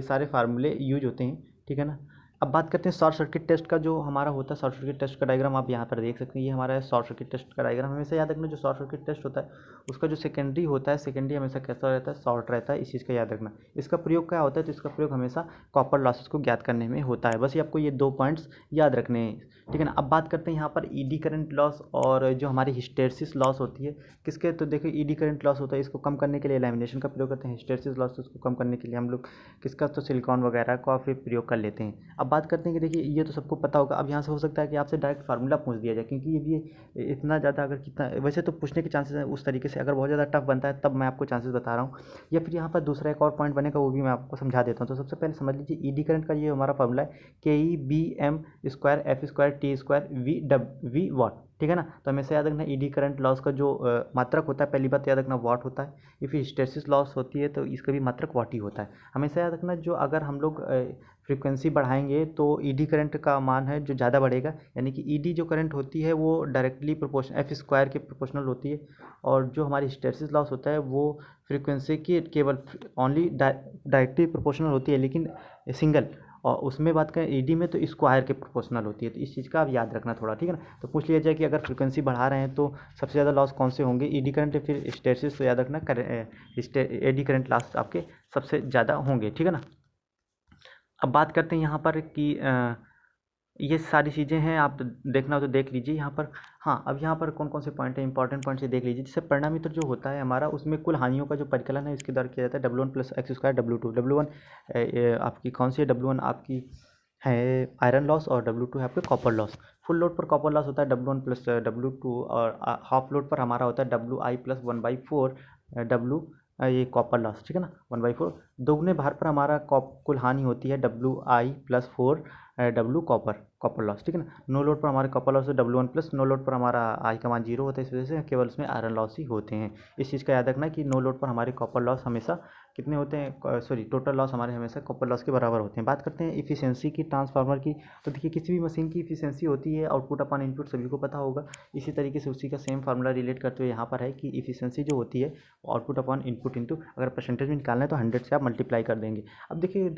सारे फार्मूले यूज होते हैं, ठीक है ना। अब बात करते हैं शॉर्ट सर्किट टेस्ट का, जो हमारा होता है शॉर्ट सर्किट टेस्ट का डायग्राम आप यहाँ पर देख सकते हैं। ये हमारा शॉर्ट सर्किट टेस्ट का डायग्राम। हमेशा याद रखना जो शॉर्ट सर्किट टेस्ट होता है उसका जो सेकेंडरी होता है, सेकेंडरी हमेशा कैसा रहता है, शॉर्ट रहता है, इस चीज़ का याद रखना। इसका प्रयोग क्या होता है, तो इसका प्रयोग हमेशा कॉपर लॉसेस को ज्ञात करने में होता है। बस ये आपको ये 2 पॉइंट्स याद रखने हैं, ठीक है ना। अब बात करते हैं यहाँ पर ईडी करंट लॉस और जो हमारी हिस्टैरिसीस लॉस होती है किसके, तो देखिए ईडी करंट लॉस होता है, इसको कम करने के लिए लैमिनेशन का प्रयोग करते हैं। हिस्टैरिसीस लॉस उसको कम करने के लिए हम लोग किसका, तो सिलिकॉन वगैरह का फिर प्रयोग कर लेते हैं। अब बात करते हैं कि देखिए ये तो सबको पता होगा। अब यहाँ से हो सकता है कि आपसे डायरेक्ट फार्मूला पूछ दिया जाए, क्योंकि ये भी इतना ज़्यादा अगर कितना वैसे तो पूछने के चांसेस हैं उस तरीके से, अगर बहुत ज़्यादा टफ बनता है तब मैं आपको चांसेस बता रहा हूँ। या फिर यहाँ पर दूसरा एक और पॉइंट बनेगा, वो भी मैं आपको समझा देता हूँ। तो सबसे पहले समझ लीजिए ईडी करंट का ये हमारा फार्मूला है KE/BM²F²T²V वाट, ठीक है ना। तो हमेशा याद रखना ईडी करंट लॉस का जो मात्रक होता है, पहली बात याद रखना वाट होता है। या फिर हिस्टैरिसीस लॉस होती है तो इसका भी मात्रक वाट ही होता है। हमेशा याद रखना जो अगर हम लोग फ्रीक्वेंसी बढ़ाएंगे तो ईडी करंट का मान है जो ज़्यादा बढ़ेगा, यानी कि ईडी जो करंट होती है वो डायरेक्टली प्रोपोर्शन F² के प्रोपोर्शनल होती है। और जो हमारी हिस्टैरिसीस लॉस होता है वो फ्रीक्वेंसी की केवल ओनली डायरेक्टली प्रोपोर्शनल होती है, लेकिन सिंगल, और उसमें बात करें ईडी में तो स्क्वायर के प्रोपोर्शनल होती है। तो इस चीज़ का आप याद रखना थोड़ा, ठीक है ना। तो पूछ लिया जाए कि अगर फ्रीक्वेंसी बढ़ा रहे हैं तो सबसे ज़्यादा लॉस कौन से होंगे, ईडी करंट या फिर हिस्टैरिसीस, तो याद रखना ईडी करंट लॉस आपके सबसे ज़्यादा होंगे, ठीक है ना। अब बात करते हैं यहाँ पर कि ये सारी चीज़ें हैं, आप देखना हो तो देख लीजिए यहाँ पर। हाँ, अब यहाँ पर कौन कौन से पॉइंट हैं, इंपॉर्टेंट पॉइंट से देख लीजिए। जैसे परिणामित्र जो होता है हमारा, उसमें कुल हानियों का जो परिकलन है इसके द्वारा किया जाता है W1 + X² W2। W1 आपकी कौन सी है, W1 आपकी है आयरन लॉस और W2 है आपके कॉपर लॉस। फुल लोड पर कॉपर लॉस होता है W1 + W2 और हाफ लोड पर हमारा होता है WI + 1/4 W ये कॉपर लॉस, ठीक है ना, 1/4। दोगुने भार पर हमारा कुल हानि होती है WI + 4 W कॉपर लॉस, ठीक है ना। नो लोड पर हमारे copper loss W1 plus, no load पर हमारा आई का मान 0 होता है, इस वजह से केवल उसमें आयरन लॉस ही होते हैं। इस चीज़ का याद रखना कि नो लोड पर हमारे कॉपर लॉस हमेशा कितने होते हैं, सॉरी टोटल लॉस हमारे हमेशा कॉपर लॉस के बराबर होते हैं। बात करते हैं इफिशियंसी की ट्रांसफार्मर की, तो देखिए किसी भी मशीन की इफिशियंसी होती है आउटपुट अपॉन इनपुट, सभी को पता होगा। इसी तरीके से उसी का सेम फार्मूला रिलेट करते हुए यहाँ पर है कि इफिशियंसी जो होती है आउटपुट अपॉन इनपुट इंटू, अगर परसेंटेज में निकालना है तो 100 से आप मल्टीप्लाई कर देंगे। अब देखिए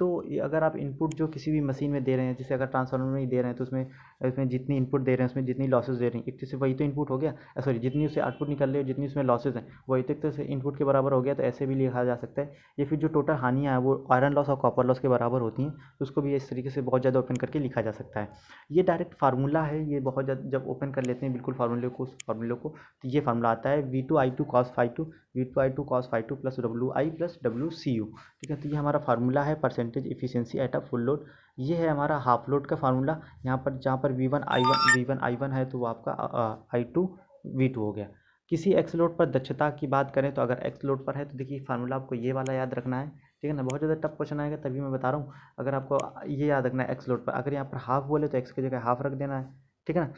अगर आप इनपुट जो किसी भी मशीन में दे रहे हैं, जैसे अगर ट्रांसफार्मर में ही दे रहे हैं तो उसमें जितनी इनपुट दे रहे हैं उसमें जितनी लॉसेज दे रही हैं, एक तरह से वही तो इनपुट हो गया, सॉरी जितनी उससे आउटपुट निकल रही है जितनी उसमें लॉसेज हैं वही तो एक तरह से इनपुट के बराबर हो गया। तो ऐसे भी लिखा जा सकता है। या फिर जो टोटल हानियाँ हैं वो आयरन लॉस और कॉपर लॉस के बराबर होती हैं, तो उसको भी इस तरीके से बहुत ज़्यादा ओपन करके लिखा जा सकता है। ये डायरेक्ट फार्मूला है, ये बहुत ज़्यादा जब ओपन कर लेते हैं बिल्कुल फार्मूले को, तो ये फार्मूला आता है V2I2 cos ∅2 V2I2 cos ∅2 + WI + WCU, ठीक है। तो ये हमारा फार्मूला है percentage efficiency at a full load. ये है हमारा हाफ लोड का फार्मूला, यहाँ पर जहाँ पर V1 I1 है तो वो आपका I2 V2 हो गया। किसी एक्स लोड पर दक्षता की बात करें तो अगर एक्स लोड पर है तो देखिए फार्मूला आपको ये वाला याद रखना है, ठीक है ना। बहुत ज़्यादा टफ क्वेश्चन आएगा तभी मैं बता रहा हूँ। अगर आपको ये याद रखना है एक्स लोड पर, अगर यहाँ पर हाफ बोले तो एक्स की जगह हाफ रख देना है, ठीक है ना,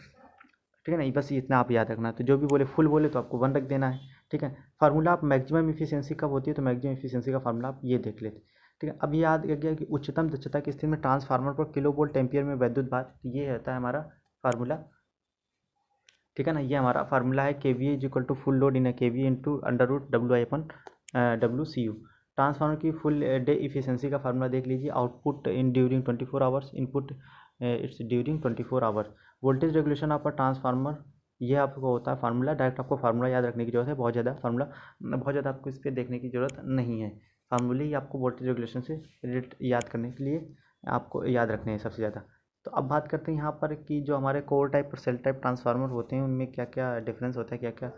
ठीक है ना। बस इतना आप याद रखना है। तो जो भी बोले फुल बोले तो आपको 1 रख देना है, ठीक है। फार्मूला आप मैक्सिमम इफिशियंसी कब होती है तो मैक्सिमम इफिशियंसी का फार्मूला आप ये देख लेते, ठीक है। अब याद रख गया कि उच्चतम दक्षता की स्थिति में ट्रांसफार्मर पर किलो वोल्ट एम्पियर में विद्युत भार, तो ये होता है हमारा फार्मूला, ठीक है ना। ये हमारा फार्मूला है K V is equal to full load in K V into under root W I upon W C U. Transformer की फुल डे इफिशियंसी का फार्मूला देख लीजिए, output in during 24 hours, input its during 24 hours. Voltage regulation of a transformer, ये आपको होता है formula. Direct आपको formula याद रखने की जरूरत है, बहुत ज़्यादा फार्मूला बहुत ज़्यादा आपको इस पर देखने की ज़रूरत नहीं है। फार्मूले ही आपको वोल्टेज रेगुलेशन से रिलेटेड याद करने के लिए आपको याद रखने हैं सबसे ज़्यादा। तो अब बात करते हैं यहाँ पर कि जो हमारे कोर टाइप और सेल टाइप ट्रांसफार्मर होते हैं उनमें क्या क्या डिफरेंस होता है, क्या क्या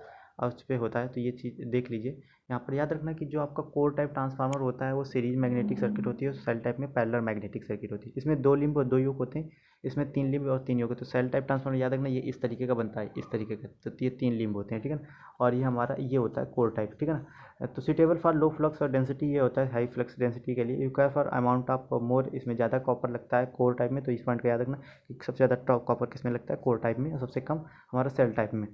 उस पर होता है, तो ये चीज़ देख लीजिए। यहाँ पर याद रखना कि जो आपका कोर टाइप ट्रांसफार्मर होता है वो सीरीज मैग्नेटिक सर्किट होती है, और सेल टाइप में पैरेलल मैग्नेटिक सर्किट होती है। इसमें 2 लिंब और 2 योक होते हैं, इसमें 3 लिंब और 3 योक है। तो सेल टाइप ट्रांसफार्मर याद रखना ये इस तरीके का बनता है, इस तरीके का, तो ये 3 लिंब होते हैं, ठीक है ना। और ये हमारा ये होता है कोर टाइप, ठीक है ना। तो सुटेबल फॉर लो फ्लक्स और डेंसिटी, ये होता है हाई फ्लक्स डेंसिटी के लिए। Require for amount of more, इसमें ज़्यादा कॉपर लगता है कोर टाइप में, तो इस पॉइंट को याद रखना कि सबसे ज़्यादा टॉप कॉपर किस में लगता है, कोर टाइप में, और सबसे कम हमारा सेल टाइप में।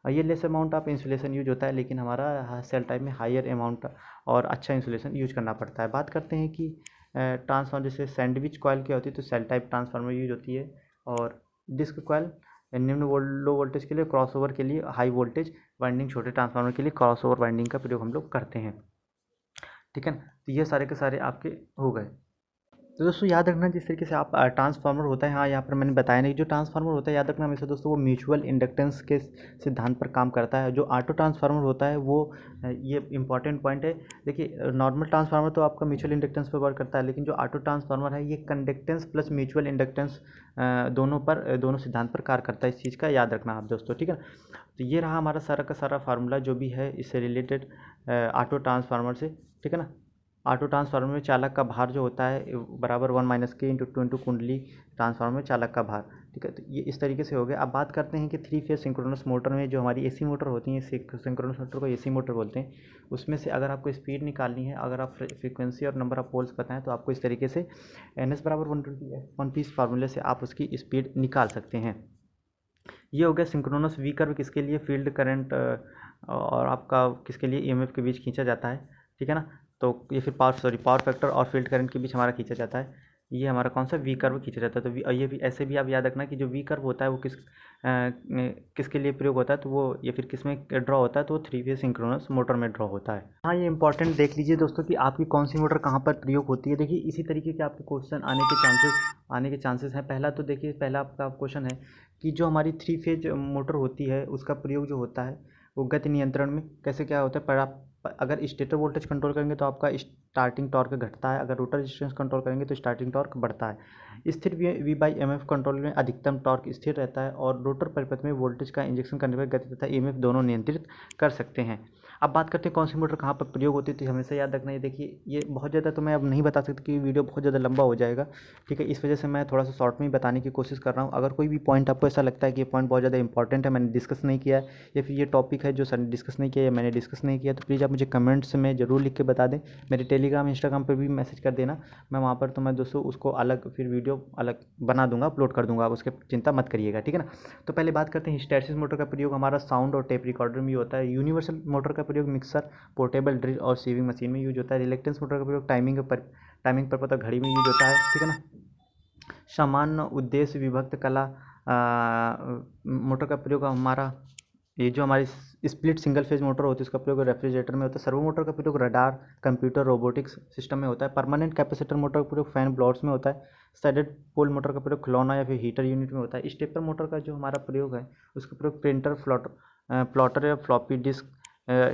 और ये less amount of insulation use होता है, लेकिन हमारा सेल टाइप में हायर अमाउंट और अच्छा इंसुलेशन यूज करना पड़ता है। बात करते हैं कि ट्रांसफार्मर जैसे सैंडविच कॉयल क्या होती है, तो सेल टाइप ट्रांसफार्मर यूज होती है। और डिस्क कॉयल निम्न लो वोल्टेज के लिए, क्रॉसओवर के लिए हाई वोल्टेज वाइंडिंग, छोटे ट्रांसफार्मर के लिए क्रॉसओवर वाइंडिंग का प्रयोग हम लोग करते हैं, ठीक है ना। तो ये सारे के सारे आपके हो गए। तो दोस्तों याद रखना जिस तरीके से आप ट्रांसफार्मर होता है, हाँ यहाँ पर मैंने बताया नहीं, जो ट्रांसफार्मर होता है याद रखना हमेशा दोस्तों वो म्यूचुअल इंडक्टेंस के सिद्धांत पर काम करता है। जो ऑटो ट्रांसफार्मर होता है वो ये इंपॉर्टेंट पॉइंट है। देखिए नॉर्मल ट्रांसफार्मर तो आपका म्यूचुअल इंडक्टेंस पर वर्क करता है, लेकिन जो ऑटो ट्रांसफार्मर है ये कंडक्टेंस प्लस म्यूचुअल इंडक्टेंस दोनों सिद्धांत पर कार्य करता है। इस चीज़ का याद रखना आप दोस्तों, ठीक है ना। तो ये रहा हमारा सारा का सारा फार्मूला जो भी है इससे रिलेटेड ऑटो ट्रांसफार्मर से, ठीक है ना। ऑटो ट्रांसफार्मर में चालक का भार जो होता है बराबर 1 - k इंटू 2 इंटू कुंडली ट्रांसफार्मर में चालक का भार, ठीक है। तो ये इस तरीके से हो गया। अब बात करते हैं कि 3 फेज सिंक्रोनस मोटर में जो हमारी एसी मोटर होती है, सिंक्रोनस मोटर को एसी मोटर बोलते हैं, उसमें से अगर आपको स्पीड निकालनी है, अगर आप फ्रीक्वेंसी और नंबर ऑफ पोल्स बताएं तो आपको इस तरीके से NS बराबर 120 इस फार्मूले से आप उसकी स्पीड निकाल सकते हैं। ये हो गया सिंक्रोनस वी कर्व किसके लिए, फील्ड करंट और आपका किसके लिए EMF के बीच खींचा जाता है, ठीक है ना। तो ये फिर पावर फैक्टर और फील्ड करंट के बीच हमारा खींचा जाता है। ये हमारा कौन सा वी कर्व खींचा जाता है। तो ये भी ऐसे भी आप याद रखना कि जो वी कर्व होता है वो किसके लिए प्रयोग होता है, तो वो ये फिर किस में ड्रॉ होता है, तो वो 3 फेज सिंक्रोनस मोटर में ड्रॉ होता है। हाँ ये इंपॉर्टेंट देख लीजिए दोस्तों कि आपकी कौन सी मोटर कहाँ पर प्रयोग होती है। देखिए इसी तरीके के आपके क्वेश्चन आने के चांसेस हैं। पहला तो देखिए पहला आपका क्वेश्चन है कि जो हमारी 3 फेज मोटर होती है उसका प्रयोग जो होता है वो गति नियंत्रण में कैसे क्या होता है। पर आप अगर स्टेटर वोल्टेज कंट्रोल करेंगे तो आपका स्टार्टिंग टॉर्क घटता है, अगर रोटर रेजिस्टेंस कंट्रोल करेंगे तो स्टार्टिंग टॉर्क बढ़ता है। स्थिर V/MF कंट्रोल में अधिकतम टॉर्क स्थिर रहता है, और रोटर परिपथ में वोल्टेज का इंजेक्शन करने पर गति तथा EMF दोनों नियंत्रित कर सकते हैं। अब बात करते हैं कौन सी मोटर कहाँ पर प्रयोग होती है, तो हमेशा याद रखना है। देखिए ये बहुत ज़्यादा तो मैं अब नहीं बता सकता कि वीडियो बहुत ज़्यादा लंबा हो जाएगा, ठीक है। इस वजह से मैं थोड़ा सा शॉर्ट में ही बताने की कोशिश कर रहा हूँ। अगर कोई भी पॉइंट आपको ऐसा लगता है कि ये पॉइंट बहुत ज़्यादा इंपॉर्टेंट है, मैंने डिस्कस नहीं किया है, या फिर ये टॉपिक है जो सर ने डिस्कस नहीं किया या मैंने डिस्कस नहीं किया, तो प्लीज़ आप मुझे कमेंट्स में ज़रूर लिख के बता दें। मेरे टेलीग्राम इंस्टाग्राम पर भी मैसेज कर देना, मैं वहाँ पर तो मैं दोस्तों उसको अलग फिर वीडियो अलग बना दूंगा, अपलोड कर दूंगा, आप उसके चिंता मत करिएगा, ठीक है ना। तो पहले बात करते हैं हिस्टैरिसीस मोटर का प्रयोग हमारा साउंड और टेप रिकॉर्डर में होता है। यूनिवर्सल मोटर का प्रयोग मिक्सर, पोर्टेबल ड्रिल और सीविंग मशीन में यूज होता है। रिलेक्टेंस मोटर का प्रयोग टाइमिंग पर पता घड़ी में यूज होता है, ठीक है ना। सामान्य उद्देश्य विभक्त कला मोटर का प्रयोग हमारा ये जो हमारी स्प्लिट सिंगल फेज मोटर होती है उसका प्रयोग रेफ्रिजरेटर में होता है। सर्वो मोटर का प्रयोग रडार, कंप्यूटर, रोबोटिक्स सिस्टम में होता है। परमानेंट कैपेसिटर मोटर का प्रयोग फैन ब्लोअर्स में होता है। साइडेड पोल मोटर का प्रयोग खिलौना या फिर हीटर यूनिट में होता है। स्टेपर मोटर का जो हमारा प्रयोग है उसका प्रयोग प्रिंटर, प्लॉटर या फ्लॉपी डिस्क,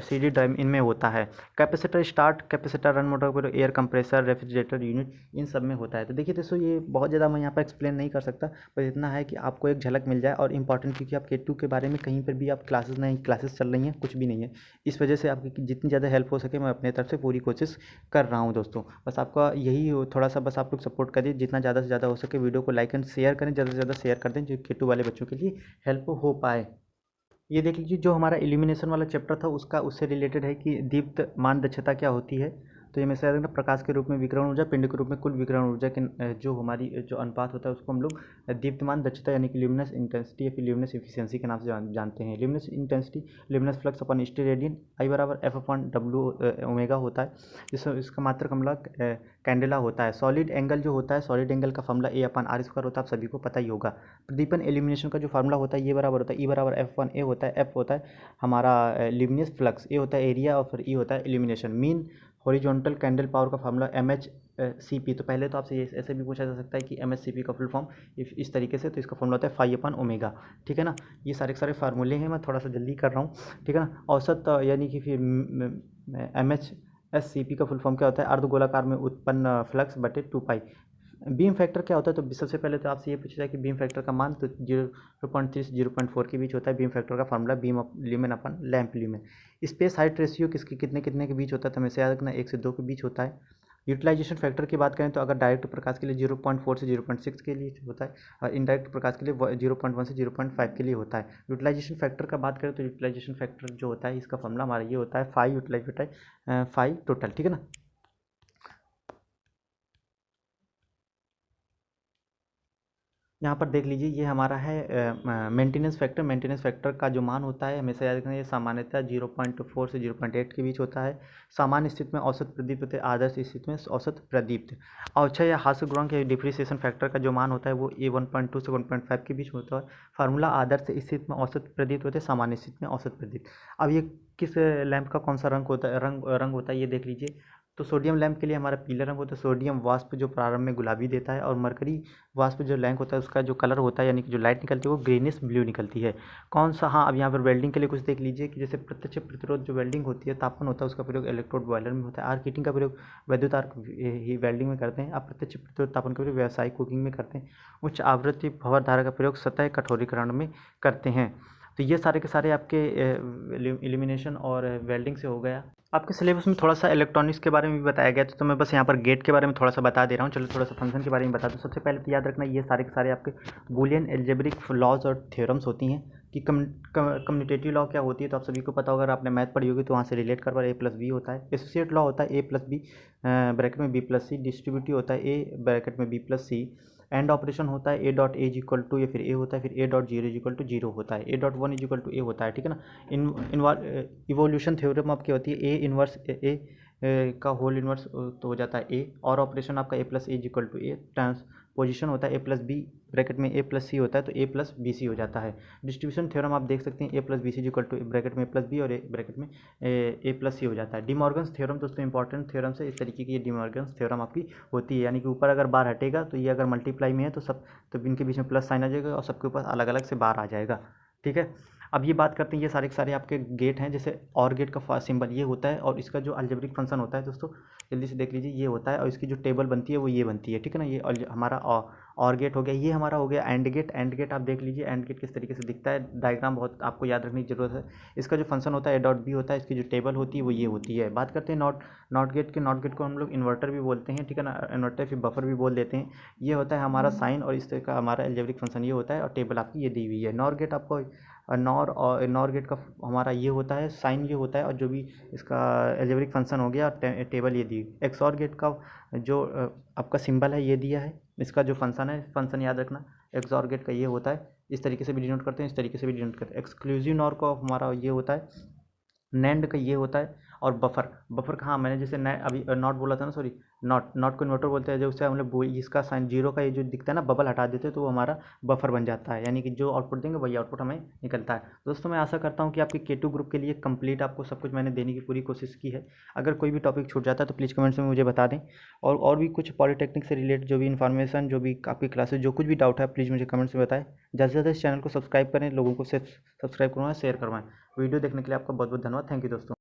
CD ड्राइव इनमें होता है। Capacitor start, capacitor run motor पर एयर कंप्रेसर, रेफ्रिजरेटर यूनिट इन सब में होता है। तो देखिए दोस्तों ये बहुत ज़्यादा मैं यहाँ पर एक्सप्लेन नहीं कर सकता, बस इतना है कि आपको एक झलक मिल जाए। और इंपॉर्टेंट क्योंकि आप K2 के बारे में कहीं पर भी आप क्लासेस चल रही हैं, कुछ भी नहीं है, इस वजह से आपकी जितनी ज़्यादा हेल्प हो सके मैं अपने तरफ से पूरी कोशिश कर रहा हूँ दोस्तों। बस आपका यही थोड़ा सा बस आप लोग सपोर्ट करिए, जितना ज़्यादा से ज़्यादा हो सके वीडियो को लाइक एंड शेयर करें, ज़्यादा से ज़्यादा शेयर कर दें जो K2 वाले बच्चों के लिए हेल्प हो पाए। ये देख लीजिए, जो हमारा इल्यूमिनेशन वाला चैप्टर था उसका उससे रिलेटेड है कि दीप्तमान दक्षता क्या होती है। तो ये मैं से प्रकाश के रूप में विकिरण ऊर्जा, पिंड के रूप में कुल विकिरण ऊर्जा के जो हमारी जो अनुपात होता है उसको हम लोग दीप्तमान दक्षता यानी कि ल्यूमिनस इंटेंसिटी या फिर ल्यूमिनस एफिशिएंसी के नाम से जानते हैं। ल्यूमिनस इंटेंसिटी ल्यूमिनस फ्लक्स अपन स्टी रेडियन आई बराबर एफ अपन डब्ल्यू ओमेगा होता है। इसका मात्रक हम लोग कैंडेला होता है। सॉलिड एंगल जो होता है, सॉलिड एंगल का formula A upon R square होता है, आप सभी को पता ही होगा। प्रदीपन एलिमिनेशन का जो फार्मूला होता है ये बराबर होता है ई बराबर एफ वन ए होता है। एफ होता है हमारा ल्यूमिनस फ्लक्स, ए होता है एरिया और फिर ई होता है elimination. Mean horizontal candle power का formula M H C P. तो पहले तो आपसे ये ऐसे भी पूछा जा सकता है कि एम एच सी पी का फुल फॉर्म इस तरीके से, तो इसका फॉर्मूला होता है फाई अपन ओमेगा। ठीक है ना, ये सारे के सारे फार्मूले हैं, मैं थोड़ा सा जल्दी कर रहा हूँ। ठीक है ना, औसत यानी कि फिर M H S C P का फुल फॉर्म क्या होता है, अर्धगोलाकार में उत्पन्न फ्लक्स बटे 2 पाई। बीम फैक्टर क्या होता है, तो सबसे पहले तो आपसे ये पूछा जाए कि बीम फैक्टर का मान, तो 0.3 से 0.4 के बीच होता है बीम फैक्टर का formula, beam lumen upon lamp lumen. Space height ratio किसके कितने कितने के बीच होता है, तो हमें से याद रखना 1 से 2 के बीच होता है। यूटिलाइजेशन फैक्टर की बात करें तो अगर डायरेक्ट प्रकाश के लिए 0.4 से 0.6 के लिए होता है, और इनडायरेक्ट प्रकाश के लिए 0.1 से 0.5 के लिए होता है। यूटिलाइजेशन फैक्टर का बात करें तो यूटिलाइजेशन फैक्टर जो होता है इसका फॉर्मूला हमारा ये होता है फाई यूटिलाइज बटा फाई टोटल। ठीक है ना, यहाँ पर देख लीजिए ये हमारा है मेंटेनेंस फैक्टर। मेंटेनेंस फैक्टर का जो मान होता है हमेशा याद रखना, ये सामान्यतः 0.4 से 0.8 के बीच होता है। सामान्य स्थिति में औसत प्रदीप्त होते हैं, आदर्श स्थिति में औसत प्रदीप्त। अवक्षय या हास्य गुणांक या डिप्रिसिएशन फैक्टर का जो मान होता है वो ये 1.2 से 1.5 के बीच होता है। फार्मूला आदर्श स्थिति में औसत प्रदीप्त होते हैं, सामान्य स्थिति में औसत प्रदीप्त। अब ये किस लैंप का कौन सा रंग होता है, रंग होता है ये देख लीजिए। तो सोडियम लैंप के लिए हमारा पीला रंग होता है, सोडियम वाष्प जो प्रारंभ में गुलाबी देता है, और मरकरी वाष्प जो लैंप होता है उसका जो कलर होता है यानी कि जो लाइट निकलती है वो ग्रीनिश ब्लू निकलती है। कौन सा, हाँ अब यहाँ पर वेल्डिंग के लिए कुछ देख लीजिए कि जैसे प्रत्यक्ष प्रतिरोध जो वेल्डिंग होती है, तापमान होता है उसका प्रयोग इलेक्ट्रोड बॉयलर में होता है। आर्क हीटिंग का प्रयोग विद्युत आर्क ही वेल्डिंग में करते हैं। अप्रत्यक्ष प्रतिरोध तापमान का प्रयोग व्यावसायिक कुकिंग में करते हैं। उच्च आवृत्ति भंवर धारा का प्रयोग सतह कठोरीकरण में करते हैं। तो ये सारे के सारे आपके इल्यूमिनेशन और वेल्डिंग से हो गया। आपके सिलेबस में थोड़ा सा इलेक्ट्रॉनिक्स के बारे में भी बताया गया, तो मैं बस यहाँ पर गेट के बारे में थोड़ा सा बता दे रहा हूँ। चलो थोड़ा सा फंक्शन के बारे में बता दूँ। सबसे पहले तो याद रखना ये सारे के सारे आपके बूलियन एल्जेब्रिक लॉज और थ्योरम्स होती हैं। कि कम्यूटेटिव लॉ क्या होती है, तो आप सभी को पता होगा, अगर आपने मैथ पढ़ी होगी तो वहाँ से रिलेट कर ए प्लस बी होता है। एसोसिएट लॉ होता है ए प्लस बी ब्रैकेट में बी प्लस सी। डिस्ट्रीब्यूटिव होता है ए ब्रैकेट में B plus C. AND operation होता है A dot A equal to, या फिर ए होता है फिर A dot zero equal to zero होता है। A dot one equal to A होता है। ठीक है ना। इवोल्यूशन थ्योरम आपकी होती है ए इनवर्स ए का होल इनवर्स तो हो जाता है ए। और ऑपरेशन आपका A plus A equal to A. Transposition होता है ए प्लस बी ब्रैकेट में ए प्लस सी होता है, तो ए प्लस बी सी हो जाता है। डिस्ट्रीब्यूशन थ्योरम आप देख सकते हैं A plus B C equal to bracket में ए प्लस बी और ए ब्रैकेट में ए प्लस सी हो जाता है। डिमॉर्गन्स थ्योरम दोस्तों इंपॉर्टेंट थ्योरम से, इस तरीके की ये डिमॉर्गन्स थ्योरम आपकी होती है। यानी कि ऊपर अगर बार हटेगा तो ये अगर मल्टीप्लाई में है तो सब, तो इनके बीच में प्लस साइन आ जाएगा और सबके ऊपर अलग अलग से बार आ जाएगा। ठीक है, अब ये बात करते हैं, ये सारे के सारे आपके गेट हैं। जैसे और गेट का सिंबल ये होता है, और इसका जो अलजेब्रिक फंक्शन होता है दोस्तों जल्दी से देख लीजिए, ये होता है, और इसकी जो टेबल बनती है वो ये बनती है। ठीक है ना, ये हमारा और गेट हो गया। ये हमारा हो गया एंड गेट। एंड गेट आप देख लीजिए, एंड गेट किस तरीके से दिखता है, डायग्राम बहुत आपको याद रखने की जरूरत है। इसका जो फंक्शन होता है ए डॉट बी होता है, इसकी जो टेबल होती है वो ये होती है। बात करते हैं नॉट गेट के। नॉट गेट को हम लोग इन्वर्टर भी बोलते हैं। ठीक है ना, इन्वर्टर फिर बफर भी बोल देते हैं। ये होता है हमारा साइन, और इस तरह का हमारा अलजेब्रिक फंक्शन ये होता है, और टेबल आपकी ये दी हुई है। नॉर गेट आपको नॉर गेट का हमारा ये होता है साइन, ये होता है, और जो भी इसका अलजेब्रिक फंक्शन हो गया, टेबल ये दी। एक्सऑर गेट का जो आपका सिंबल है ये दिया है। इसका जो फंक्शन है, फंक्शन याद रखना, एक्सऑर गेट का ये होता है। इस तरीके से भी डिनोट करते हैं, इस तरीके से भी डिनोट करते हैं। एक्सक्लूसिव नॉर का हमारा ये होता है, नैंड का ये होता है। और बफर का, हाँ मैंने जैसे अभी नॉट बोला था ना, सॉरी, नॉट को इन्वर्टर बोलते हैं। जो उससे हम लोग इसका साइन जीरो का ये जो दिखता है ना, बबल हटा देते हैं तो वो हमारा बफर बन जाता है। यानी कि जो आउटपुट देंगे वही आउटपुट हमें निकलता है। दोस्तों मैं आशा करता हूँ कि आपके K2 ग्रुप के लिए कंप्लीट आपको सब कुछ मैंने देने की पूरी कोशिश की है। अगर कोई भी टॉपिक छूट जाता है तो प्लीज़ कमेंट्स में मुझे बता दें। और भी कुछ पॉलीटेक्निक से रिलेटेड जो भी इन्फॉर्मेशन, जो भी आपकी क्लासेस, जो कुछ भी डाउट है प्लीज़ मुझे कमेंट्स में बताएं। ज़्यादा से ज़्यादा इस चैनल को सब्सक्राइब करें, लोगों को सब्सक्राइब करवाएं, शेयर करवाएं। वीडियो देखने के लिए आपका बहुत बहुत धन्यवाद। थैंक यू दोस्तों।